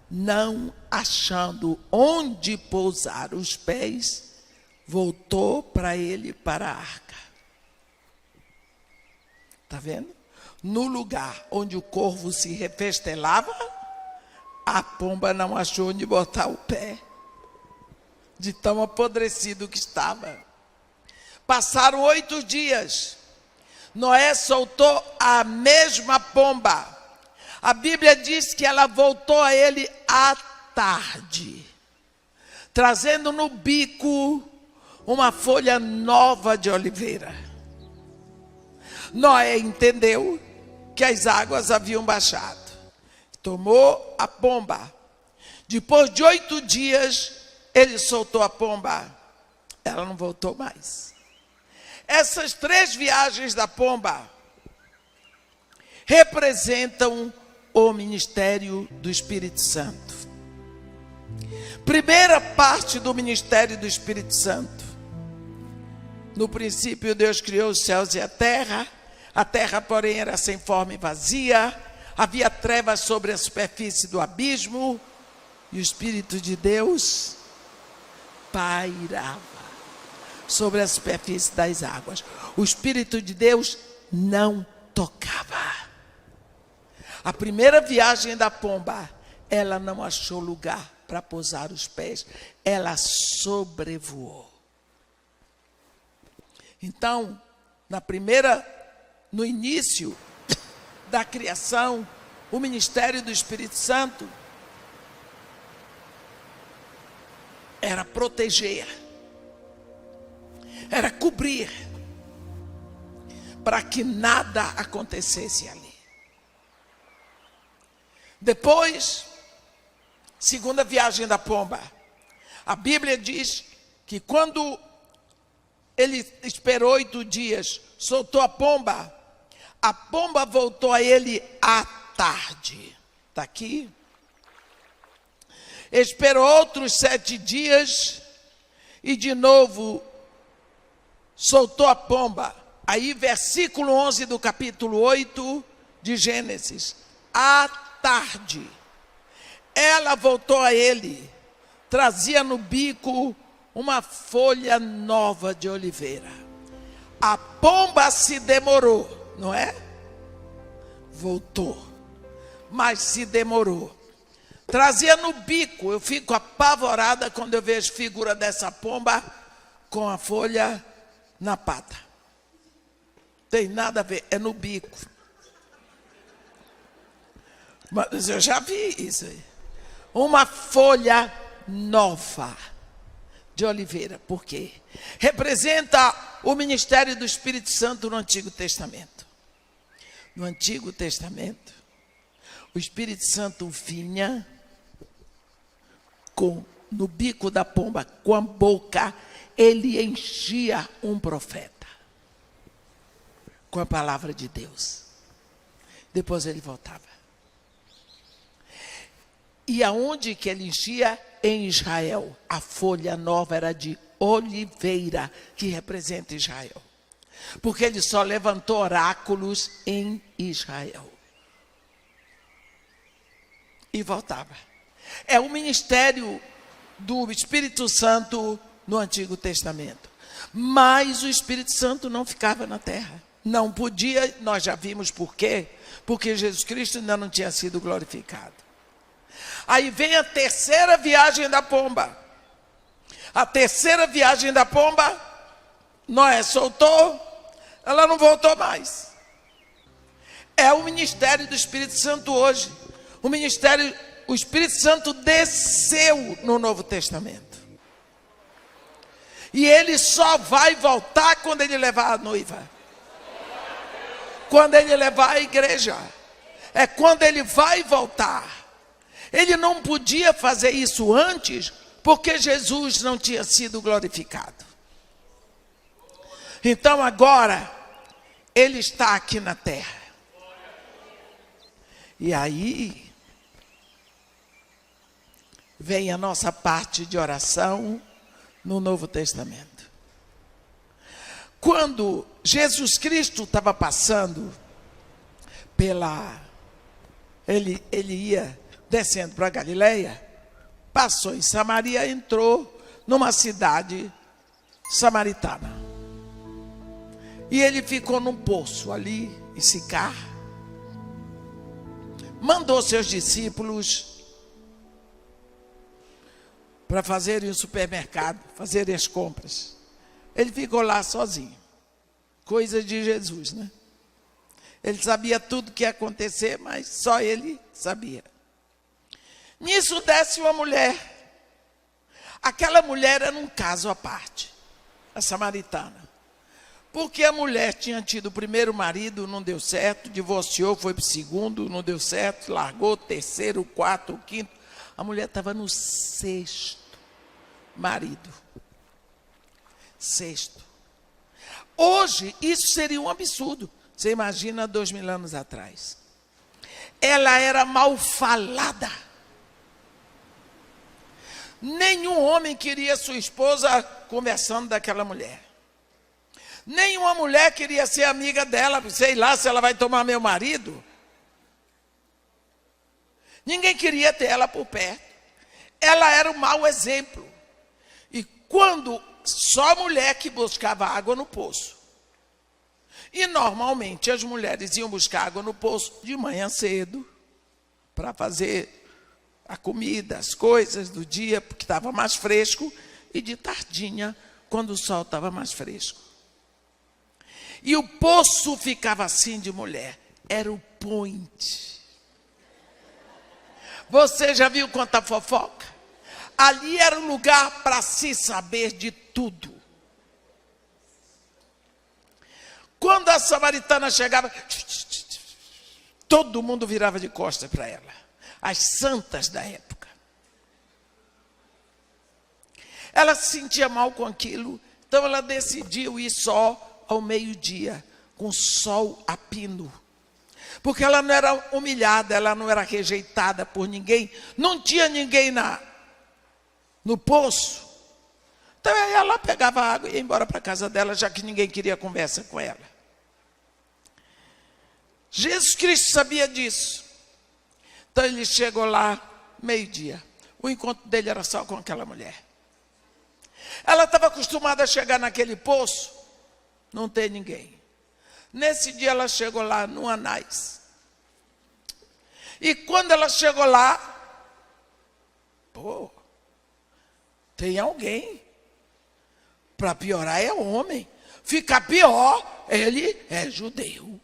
não achando onde pousar os pés, voltou para ele para a arca. Está vendo? No lugar onde o corvo se refestelava, a pomba não achou onde botar o pé, de tão apodrecido que estava. Passaram 8 dias, Noé soltou a mesma pomba. A Bíblia diz que ela voltou a ele à tarde, trazendo no bico uma folha nova de oliveira. Noé entendeu que as águas haviam baixado. Tomou a pomba. Depois de 8 dias, ele soltou a pomba. Ela não voltou mais. Essas 3 viagens da pomba representam o ministério do Espírito Santo. Primeira parte do ministério do Espírito Santo. No princípio, Deus criou os céus e a terra, porém, era sem forma e vazia, havia trevas sobre a superfície do abismo, e o Espírito de Deus pairava sobre a superfície das águas. O Espírito de Deus não tocava. A primeira viagem da pomba, ela não achou lugar para pousar os pés, ela sobrevoou. Então, no início da criação, o ministério do Espírito Santo era proteger, era cobrir, para que nada acontecesse ali. Depois, segunda viagem da pomba, a Bíblia diz que quando ele esperou 8 dias, soltou a pomba voltou a ele à tarde. Está aqui. Esperou outros 7 dias e de novo soltou a pomba. Aí, versículo 11 do capítulo 8 de Gênesis. À tarde, ela voltou a ele, trazia no bico uma folha nova de oliveira. A pomba se demorou, não é? Voltou, mas se demorou. Trazia no bico. Eu fico apavorada quando eu vejo figura dessa pomba com a folha na pata. Tem nada a ver, é no bico. Mas eu já vi isso aí. Uma folha nova de oliveira. Por quê? Representa o ministério do Espírito Santo no Antigo Testamento. No Antigo Testamento, o Espírito Santo vinha no bico da pomba, com a boca, ele enchia um profeta com a palavra de Deus. Depois ele voltava. E aonde que ele enchia? Em Israel. A folha nova era de oliveira, que representa Israel. Porque ele só levantou oráculos em Israel. E voltava. É o ministério do Espírito Santo no Antigo Testamento. Mas o Espírito Santo não ficava na terra. Não podia, nós já vimos por quê. Porque Jesus Cristo ainda não tinha sido glorificado. Aí vem a terceira viagem da pomba. A terceira viagem da pomba, Noé soltou, ela não voltou mais. É o ministério do Espírito Santo hoje. O Espírito Santo desceu no Novo Testamento. E ele só vai voltar quando ele levar a noiva. Quando ele levar a igreja. É quando ele vai voltar. Ele não podia fazer isso antes, porque Jesus não tinha sido glorificado. Então agora, ele está aqui na terra. E aí, vem a nossa parte de oração no Novo Testamento. Quando Jesus Cristo estava passando ele ia descendo para a Galileia, passou em Samaria, entrou numa cidade samaritana. E ele ficou num poço ali, em Sicar. Mandou seus discípulos para fazerem o supermercado, fazerem as compras. Ele ficou lá sozinho. Coisa de Jesus, né? Ele sabia tudo que ia acontecer, mas só ele sabia. Nisso desce uma mulher. Aquela mulher era um caso à parte, a samaritana. Porque a mulher tinha tido o primeiro marido, não deu certo, divorciou, foi para o segundo, não deu certo, largou o terceiro, o quarto, o quinto. A mulher estava no sexto marido. Sexto. Hoje, isso seria um absurdo. Você imagina 2000 anos atrás. Ela era mal falada. Nenhum homem queria sua esposa conversando daquela mulher. Nenhuma mulher queria ser amiga dela, sei lá se ela vai tomar meu marido. Ninguém queria ter ela por perto. Ela era um mau exemplo. E quando só mulher que buscava água no poço. E normalmente as mulheres iam buscar água no poço de manhã cedo, para fazer a comida, as coisas do dia, porque estava mais fresco, e de tardinha, quando o sol estava mais fresco. E o poço ficava assim de mulher. Era o point. Você já viu quanta fofoca? Ali era o lugar para se saber de tudo. Quando a samaritana chegava, todo mundo virava de costas para ela. As santas da época. Ela se sentia mal com aquilo, então ela decidiu ir só ao meio-dia, com sol a pino. Porque ela não era humilhada, ela não era rejeitada por ninguém, não tinha ninguém no poço. Então ela pegava água e ia embora para a casa dela, já que ninguém queria conversa com ela. Jesus Cristo sabia disso. Então ele chegou lá, meio-dia. O encontro dele era só com aquela mulher. Ela estava acostumada a chegar naquele poço, não tem ninguém. Nesse dia ela chegou lá no Anás. E quando ela chegou lá, tem alguém. Para piorar é homem. Ficar pior, ele é judeu.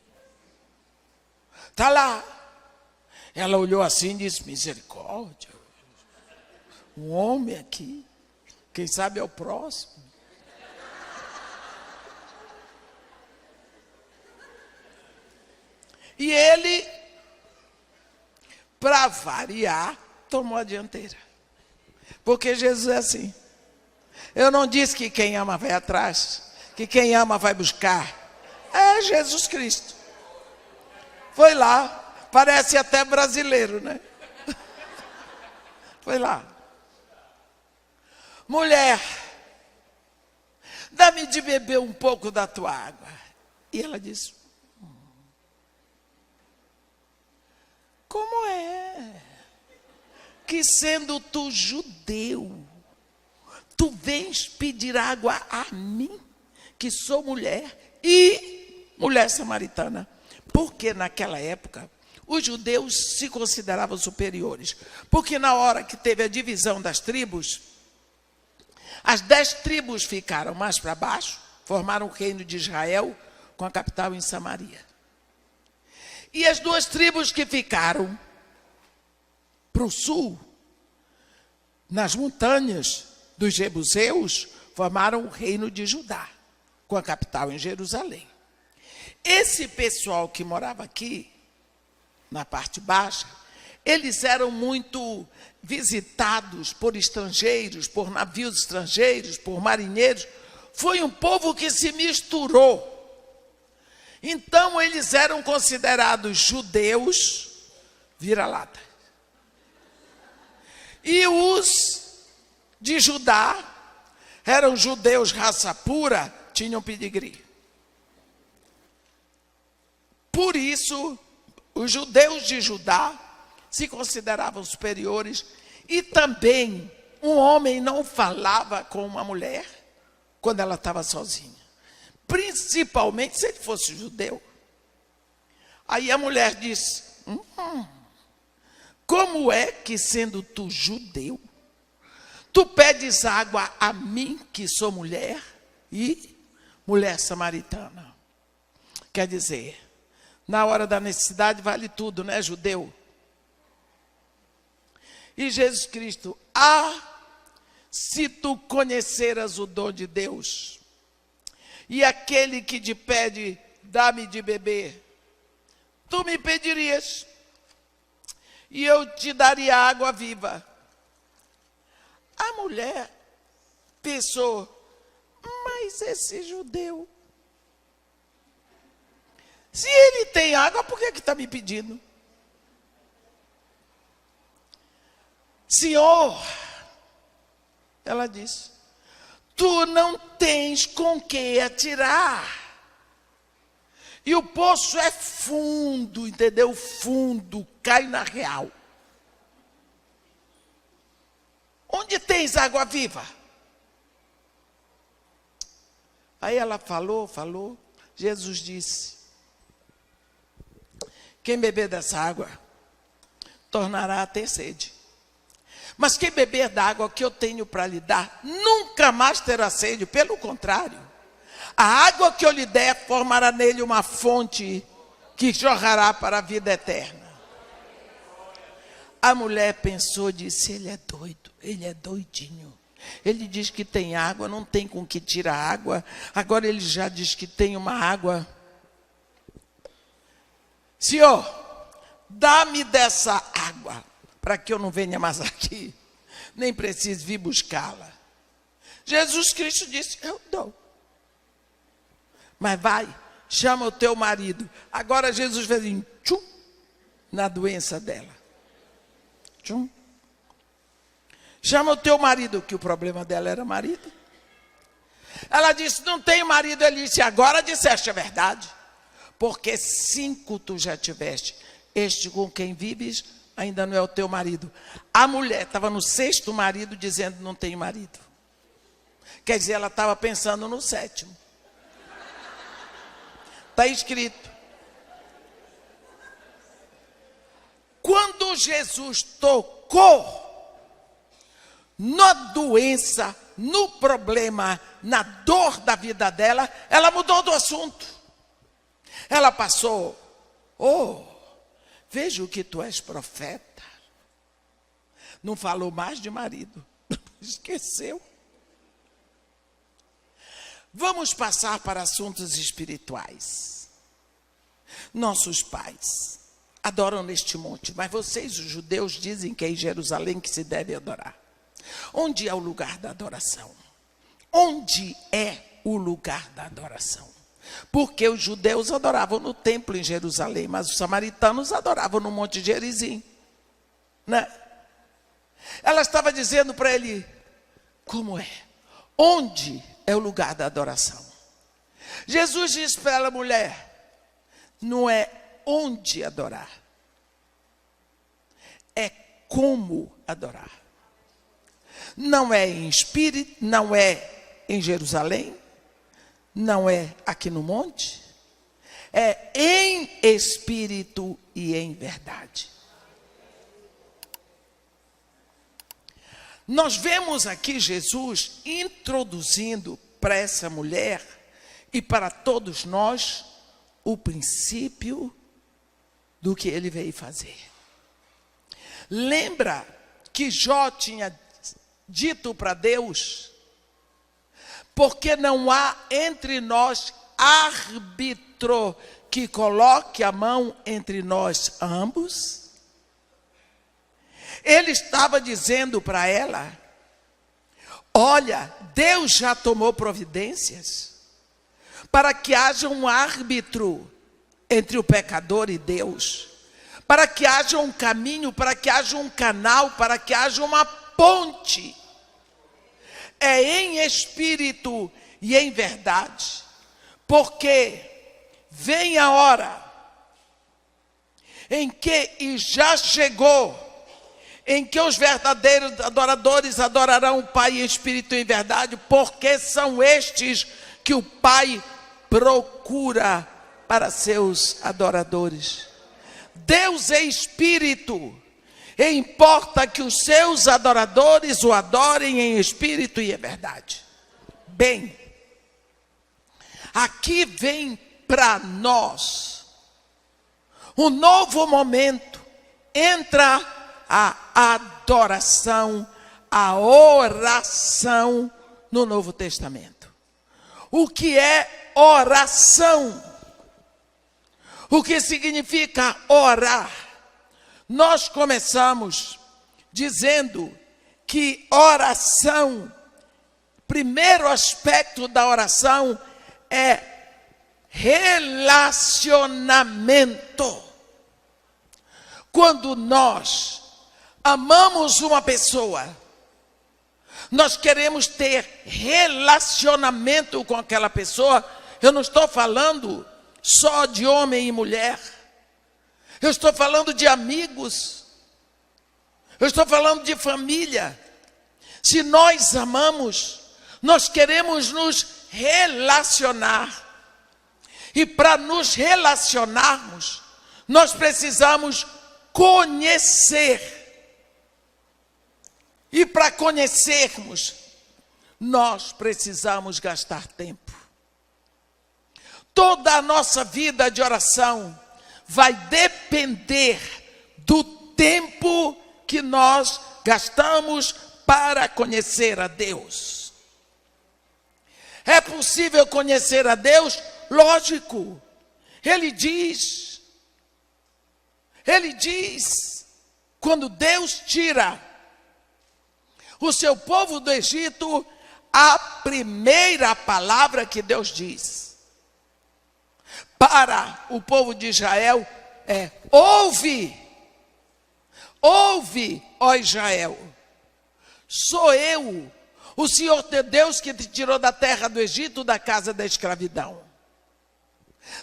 Está lá. Ela olhou assim e disse, misericórdia. Um homem aqui. Quem sabe é o próximo. E ele, para variar, tomou a dianteira. Porque Jesus é assim. Eu não disse que quem ama vai atrás, que quem ama vai buscar. É Jesus Cristo. Foi lá, parece até brasileiro, né? Foi lá. Mulher, dá-me de beber um pouco da tua água. E ela disse, como é que sendo tu judeu, tu vens pedir água a mim, que sou mulher, e mulher samaritana? Porque naquela época, os judeus se consideravam superiores. Porque na hora que teve a divisão das tribos, as 10 tribos ficaram mais para baixo, formaram o reino de Israel, com a capital em Samaria. E as 2 tribos que ficaram para o sul, nas montanhas dos jebuseus, formaram o reino de Judá, com a capital em Jerusalém. Esse pessoal que morava aqui, na parte baixa, eles eram muito visitados por estrangeiros, por navios estrangeiros, por marinheiros. Foi um povo que se misturou. Então, eles eram considerados judeus vira-lata. E os de Judá eram judeus raça pura, tinham pedigree. Por isso, os judeus de Judá se consideravam superiores, e também um homem não falava com uma mulher quando ela estava sozinha. Principalmente se ele fosse judeu. Aí a mulher disse: como é que, sendo tu judeu, tu pedes água a mim, que sou mulher, e mulher samaritana? Quer dizer, na hora da necessidade vale tudo, né, judeu? E Jesus Cristo: se tu conheceras o dom de Deus, e aquele que te pede, dá-me de beber, tu me pedirias, e eu te daria água viva. A mulher pensou: mas esse judeu, se ele tem água, por que está me pedindo? Senhor, ela disse, tu não tens com que atirar. E o poço é fundo, entendeu? Fundo, cai na real. Onde tens água viva? Aí ela falou. Jesus disse: quem beber dessa água tornará a ter sede. Mas quem beber da água que eu tenho para lhe dar, nunca mais terá sede. Pelo contrário, a água que eu lhe der formará nele uma fonte que jorrará para a vida eterna. A mulher pensou, disse: ele é doido, ele é doidinho. Ele diz que tem água, não tem com que tirar água. Agora ele já diz que tem uma água. Senhor, dá-me dessa água, para que eu não venha mais aqui, nem precise vir buscá-la. Jesus Cristo disse: eu dou. Mas vai, chama o teu marido. Agora Jesus fez assim, tchum, na doença dela. Tchum. Chama o teu marido, que o problema dela era marido. Ela disse: não tenho marido. Ele disse: agora disseste a verdade, porque 5 tu já tiveste, este com quem vives ainda não é o teu marido. A mulher estava no 6º marido, dizendo: não tenho marido. Quer dizer, ela estava pensando no 7º. Está escrito. Quando Jesus tocou na doença, no problema, na dor da vida dela, ela mudou do assunto. Ela passou: vejo que tu és profeta. Não falou mais de marido. Esqueceu. Vamos passar para assuntos espirituais. Nossos pais adoram neste monte, mas vocês, os judeus, dizem que é em Jerusalém que se deve adorar. Onde é o lugar da adoração? Onde é o lugar da adoração? Porque os judeus adoravam no templo em Jerusalém, mas os samaritanos adoravam no Monte Gerizim, né? Ela estava dizendo para ele: como é? Onde é o lugar da adoração? Jesus disse para ela: mulher, não é onde adorar, é como adorar. Não é em espírito, não é em Jerusalém, não é aqui no monte, é em espírito e em verdade. Nós vemos aqui Jesus introduzindo para essa mulher e para todos nós o princípio do que ele veio fazer. Lembra que Jó tinha dito para Deus: porque não há entre nós árbitro que coloque a mão entre nós ambos. Ele estava dizendo para ela: olha, Deus já tomou providências para que haja um árbitro entre o pecador e Deus, para que haja um caminho, para que haja um canal, para que haja uma ponte. É em espírito e em verdade, porque vem a hora em que, e já chegou, em que os verdadeiros adoradores adorarão o Pai em espírito e em verdade, porque são estes que o Pai procura para seus adoradores. Deus é espírito, e importa que os seus adoradores o adorem em espírito e em verdade. Bem, aqui vem para nós um novo momento. Entra a adoração, a oração no Novo Testamento. O que é oração? O que significa orar? Nós começamos dizendo que oração, primeiro aspecto da oração é relacionamento. Quando nós amamos uma pessoa, nós queremos ter relacionamento com aquela pessoa. Eu não estou falando só de homem e mulher. Eu estou falando de amigos. Eu estou falando de família. Se nós amamos, nós queremos nos relacionar. E para nos relacionarmos, nós precisamos conhecer. E para conhecermos, nós precisamos gastar tempo. Toda a nossa vida de oração vai depender do tempo que nós gastamos para conhecer a Deus. É possível conhecer a Deus? Lógico. Ele diz, quando Deus tira o seu povo do Egito, a primeira palavra que Deus diz para o povo de Israel é: ouve, ó Israel, sou eu, o Senhor teu Deus, que te tirou da terra do Egito, da casa da escravidão.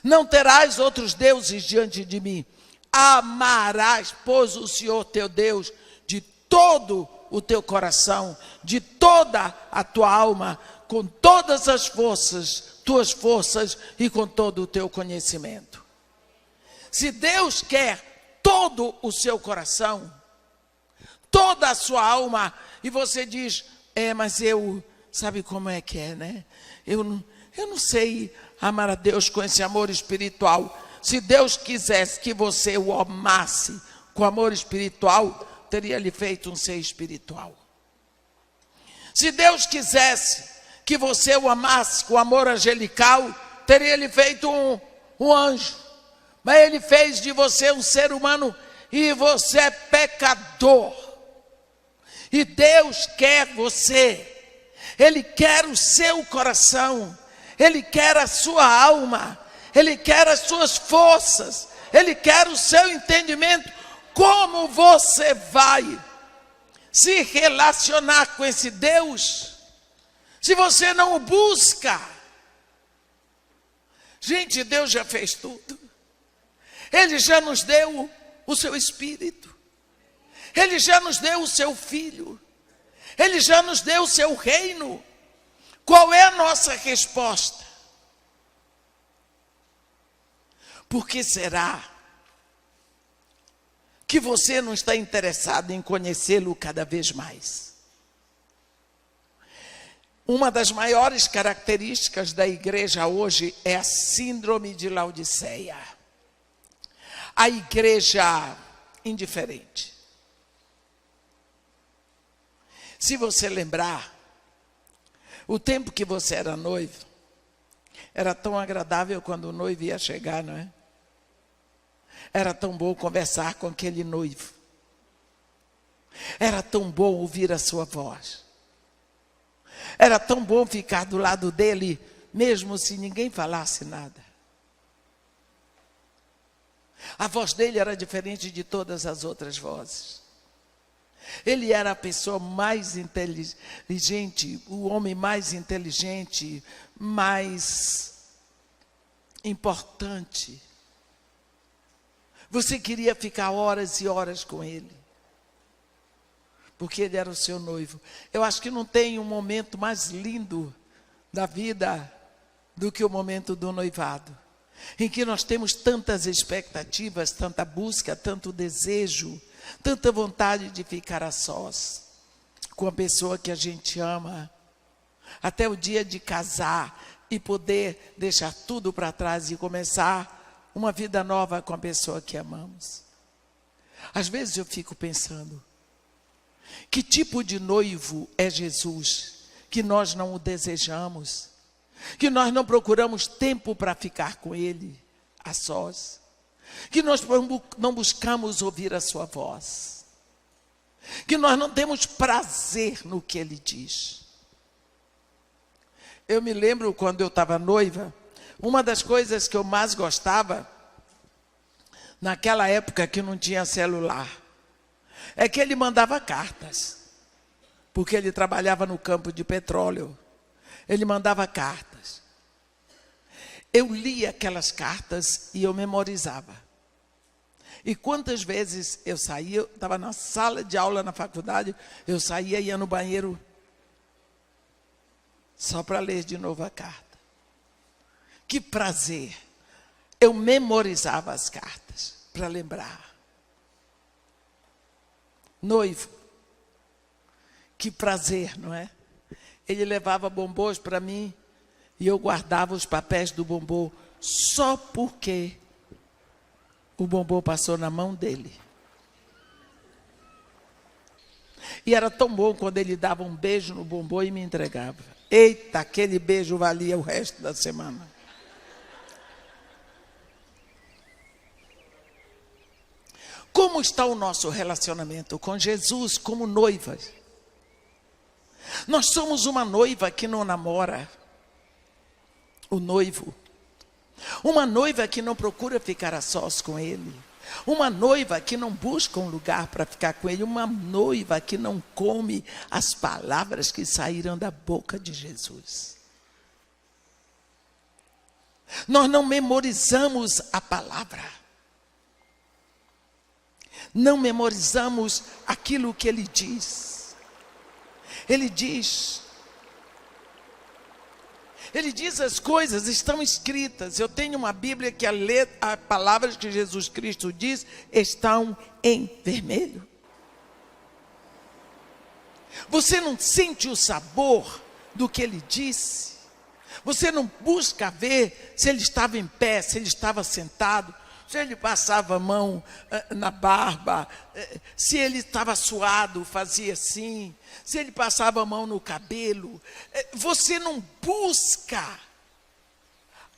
Não terás outros deuses diante de mim. Amarás, pois, o Senhor teu Deus de todo o teu coração, de toda a tua alma, com todas as tuas forças e com todo o teu conhecimento. Se Deus quer todo o seu coração, toda a sua alma, e você diz: mas sabe como é que é, né? Eu não sei amar a Deus com esse amor espiritual. Se Deus quisesse que você o amasse com amor espiritual, teria lhe feito um ser espiritual. Se Deus quisesse que você o amasse com amor angelical, teria lhe feito um anjo. Mas Ele fez de você um ser humano e você é pecador. E Deus quer você. Ele quer o seu coração. Ele quer a sua alma. Ele quer as suas forças. Ele quer o seu entendimento. Como você vai se relacionar com esse Deus se você não o busca? Gente, Deus já fez tudo. Ele já nos deu o seu Espírito. Ele já nos deu o seu Filho. Ele já nos deu o seu reino. Qual é a nossa resposta? Por que será que você não está interessado em conhecê-lo cada vez mais? Uma das maiores características da igreja hoje é a síndrome de Laodiceia. A igreja indiferente. Se você lembrar, O tempo que você era noivo, era tão agradável quando o noivo ia chegar, não é? Era tão bom conversar com aquele noivo. Era tão bom ouvir a sua voz. Era tão bom ficar do lado dele, mesmo se ninguém falasse nada. A voz dele era diferente de todas as outras vozes. Ele era a pessoa mais inteligente, o homem mais inteligente, mais importante. Você queria ficar horas e horas com ele, porque ele era o seu noivo. Eu acho que não tem um momento mais lindo da vida do que o momento do noivado, em que nós temos tantas expectativas, tanta busca, tanto desejo, tanta vontade de ficar a sós com a pessoa que a gente ama, até o dia de casar e poder deixar tudo para trás e começar uma vida nova com a pessoa que amamos. Às vezes eu fico pensando, que tipo de noivo é Jesus, que nós não o desejamos, que nós não procuramos tempo para ficar com ele a sós, que nós não buscamos ouvir a sua voz, que nós não temos prazer no que ele diz. Eu me lembro quando eu estava noiva, uma das coisas que eu mais gostava, naquela época que não tinha celular, é que ele mandava cartas, porque ele trabalhava no campo de petróleo. Ele mandava cartas. Eu lia aquelas cartas e eu memorizava. E quantas vezes eu saía, eu estava na sala de aula na faculdade, eu saía e ia no banheiro só para ler de novo a carta. Que prazer! Eu memorizava as cartas para lembrar. Noivo, que prazer, não é? Ele levava bombons para mim e eu guardava os papéis do bombom só porque o bombom passou na mão dele. E era tão bom quando ele dava um beijo no bombom e me entregava. Eita, aquele beijo valia o resto da semana. Como está o nosso relacionamento com Jesus como noivas? Nós somos uma noiva que não namora o noivo. Uma noiva que não procura ficar a sós com ele. Uma noiva que não busca um lugar para ficar com ele. Uma noiva que não come as palavras que saíram da boca de Jesus. Nós não memorizamos a palavra. Não memorizamos aquilo que ele diz. Ele diz as coisas, estão escritas. Eu tenho uma Bíblia que as palavras que Jesus Cristo diz estão em vermelho. Você não sente o sabor do que ele disse? Você não busca ver se ele estava em pé, se ele estava sentado, se ele passava a mão na barba, se ele estava suado, fazia assim, se ele passava a mão no cabelo. Você não busca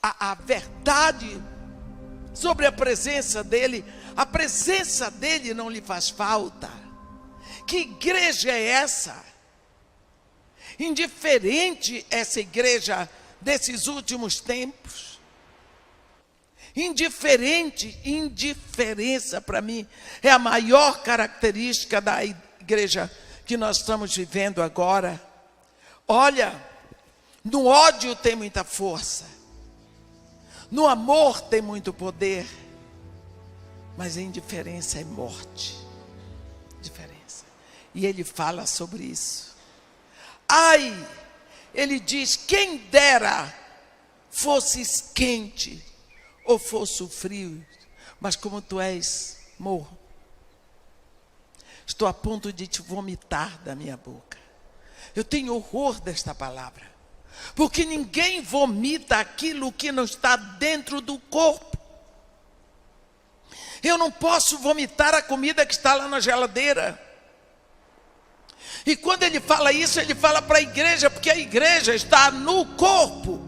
a verdade sobre a presença dele. A presença dele não lhe faz falta. Que igreja é essa? Indiferente essa igreja desses últimos tempos. Indiferença para mim é a maior característica da igreja que nós estamos vivendo agora. Olha, no ódio tem muita força, no amor tem muito poder, mas a indiferença é morte. Diferença. E ele fala sobre isso. Ai, ele diz, quem dera fosses quente ou fosse frio, mas como tu és, morro. Estou a ponto de te vomitar da minha boca. Eu tenho horror desta palavra, porque ninguém vomita aquilo que não está dentro do corpo. Eu não posso vomitar a comida que está lá na geladeira. E quando ele fala isso, ele fala para a igreja, porque a igreja está no corpo.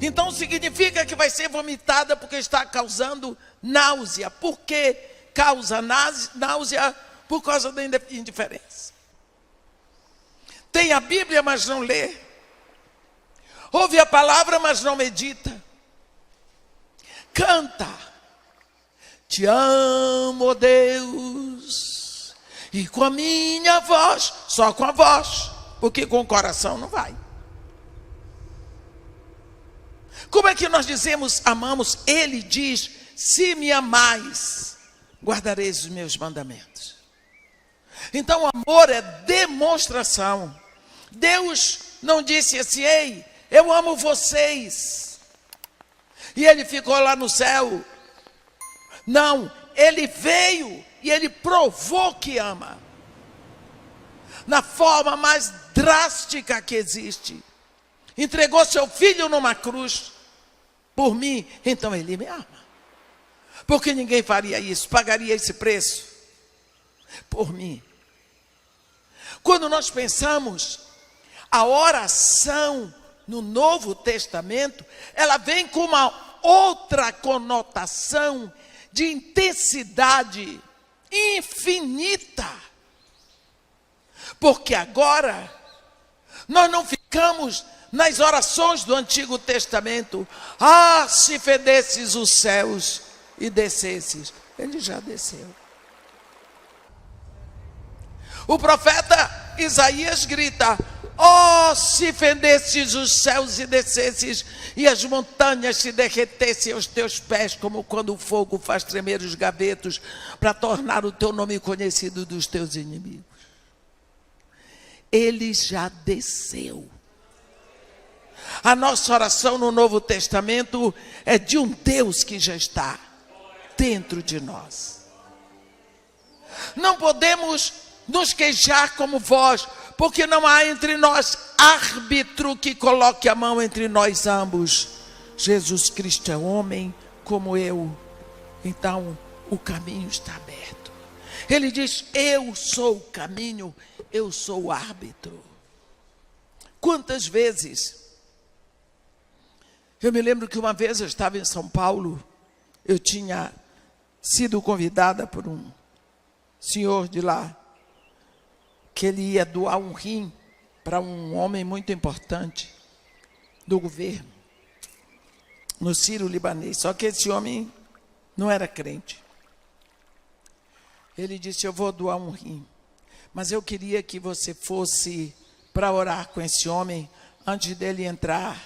Então significa que vai ser vomitada porque está causando náusea. Por que causa náusea? Por causa da indiferença. Tem a Bíblia, mas não lê. Ouve a palavra, mas não medita. Canta. Te amo, ó Deus. E com a minha voz, só com a voz, porque com o coração não vai. Como é que nós dizemos amamos? Ele diz, se me amais, guardareis os meus mandamentos. Então o amor é demonstração. Deus não disse assim, ei, eu amo vocês. E ele ficou lá no céu. Não, ele veio e ele provou que ama. Na forma mais drástica que existe. Entregou seu filho numa cruz por mim, então ele me ama. Porque ninguém faria isso, pagaria esse preço por mim. Quando nós pensamos, a oração no Novo Testamento, ela vem com uma outra conotação de intensidade infinita. Porque agora, nós não ficamos nas orações do Antigo Testamento. Ah, se fedesses os céus e descesses. Ele já desceu. O profeta Isaías grita, oh, se fendesses os céus e descesses, e as montanhas se derretessem aos teus pés, como quando o fogo faz tremer os gavetos, para tornar o teu nome conhecido dos teus inimigos. Ele já desceu. A nossa oração no Novo Testamento é de um Deus que já está dentro de nós. Não podemos nos queixar como vós, porque não há entre nós árbitro que coloque a mão entre nós ambos. Jesus Cristo é homem como eu, então o caminho está aberto. Ele diz, eu sou o caminho, eu sou o árbitro. Quantas vezes, eu me lembro que uma vez eu estava em São Paulo, eu tinha sido convidada por um senhor de lá, que ele ia doar um rim para um homem muito importante do governo, no Sírio-Libanês. Só que esse homem não era crente. Ele disse, eu vou doar um rim, mas eu queria que você fosse para orar com esse homem antes dele entrar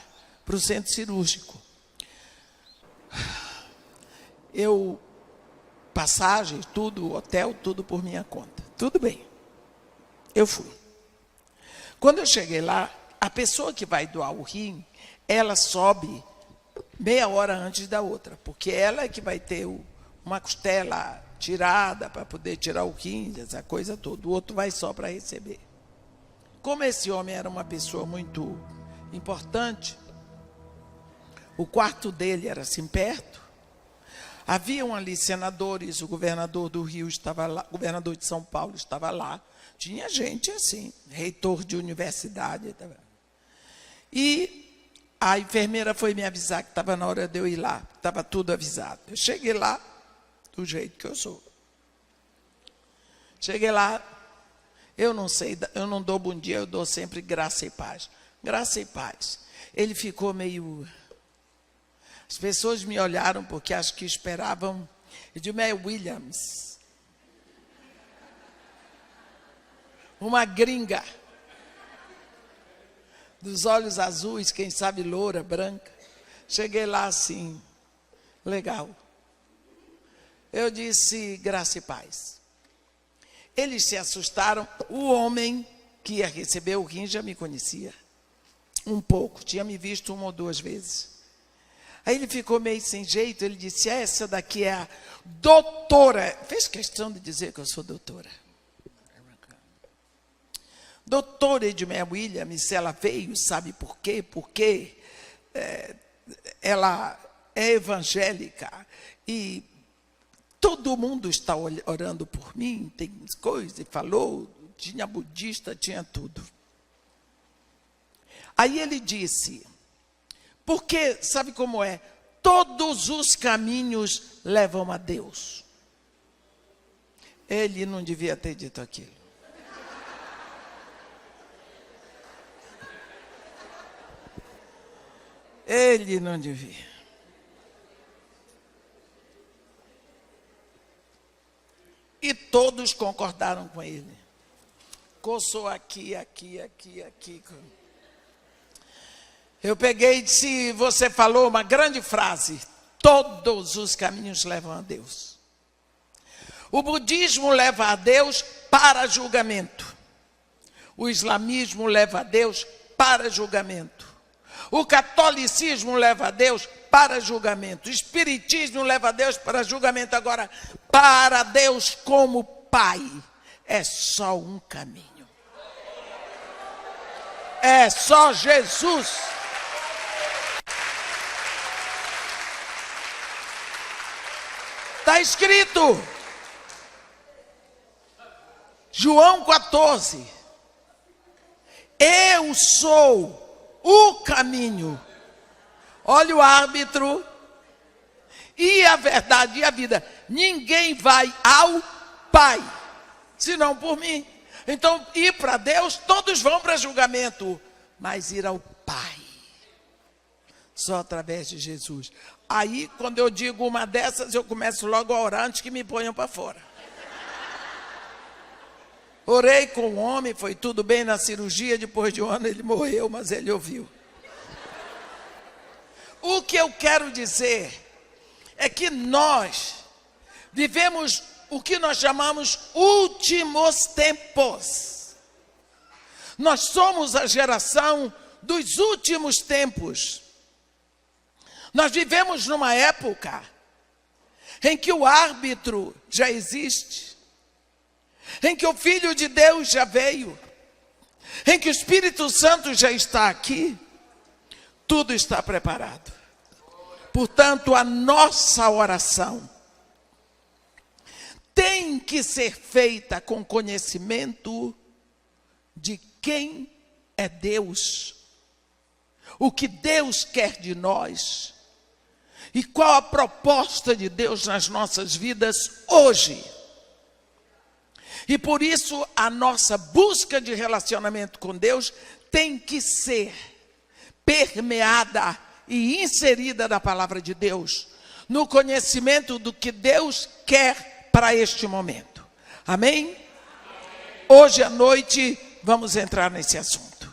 para o centro cirúrgico. Eu, passagem, tudo, hotel, tudo por minha conta. Tudo bem. Eu fui. Quando eu cheguei lá, a pessoa que vai doar o rim, ela sobe meia hora antes da outra, porque ela é que vai ter uma costela tirada para poder tirar o rim, essa coisa toda. O outro vai só para receber. Como esse homem era uma pessoa muito importante, o quarto dele era assim perto. Haviam ali senadores, o governador do Rio estava lá, o governador de São Paulo estava lá. Tinha gente assim, reitor de universidade. E a enfermeira foi me avisar que estava na hora de eu ir lá. Estava tudo avisado. Eu cheguei lá do jeito que eu sou. Cheguei lá, eu não sei, eu não dou bom dia, eu dou sempre graça e paz. Graça e paz. Ele ficou meio... As pessoas me olharam porque acho que esperavam. Eu disse, é Williams. Uma gringa. Dos olhos azuis, quem sabe loura, branca. Cheguei lá assim, legal. Eu disse, graça e paz. Eles se assustaram. O homem que ia receber o rim já me conhecia. Um pouco, tinha me visto uma ou duas vezes. Aí ele ficou meio sem jeito, ele disse, essa daqui é a doutora. Fez questão de dizer que eu sou doutora. Doutora Edmé Williams, ela veio, sabe por quê? Porque ela é evangélica e todo mundo está orando por mim, tem coisa, e falou, tinha budista, tinha tudo. Aí ele disse, porque, sabe como é? Todos os caminhos levam a Deus. Ele não devia ter dito aquilo. Ele não devia. E todos concordaram com ele. Coçou aqui. Eu peguei e disse, você falou uma grande frase. Todos os caminhos levam a Deus. O budismo leva a Deus para julgamento. O islamismo leva a Deus para julgamento. O catolicismo leva a Deus para julgamento. O espiritismo leva a Deus para julgamento. Agora, para Deus como Pai, é só um caminho. É só Jesus. Está escrito. João 14. Eu sou o caminho. Olha o árbitro. E a verdade e a vida. Ninguém vai ao Pai, senão por mim. Então, ir para Deus, todos vão para julgamento. Mas ir ao Pai, só através de Jesus. Aí, quando eu digo uma dessas, eu começo logo a orar antes que me ponham para fora. Orei com o homem, foi tudo bem na cirurgia, depois de um ano ele morreu, mas ele ouviu. O que eu quero dizer é que nós vivemos o que nós chamamos últimos tempos. Nós somos a geração dos últimos tempos. Nós vivemos numa época em que o árbitro já existe, em que o Filho de Deus já veio, em que o Espírito Santo já está aqui, tudo está preparado. Portanto, a nossa oração tem que ser feita com conhecimento de quem é Deus, o que Deus quer de nós e qual a proposta de Deus nas nossas vidas hoje. E por isso a nossa busca de relacionamento com Deus tem que ser permeada e inserida na palavra de Deus, no conhecimento do que Deus quer para este momento. Amém? Hoje à noite vamos entrar nesse assunto.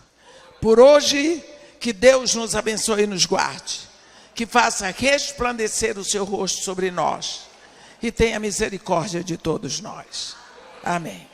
Por hoje, que Deus nos abençoe e nos guarde, que faça resplandecer o seu rosto sobre nós e tenha misericórdia de todos nós. Amém.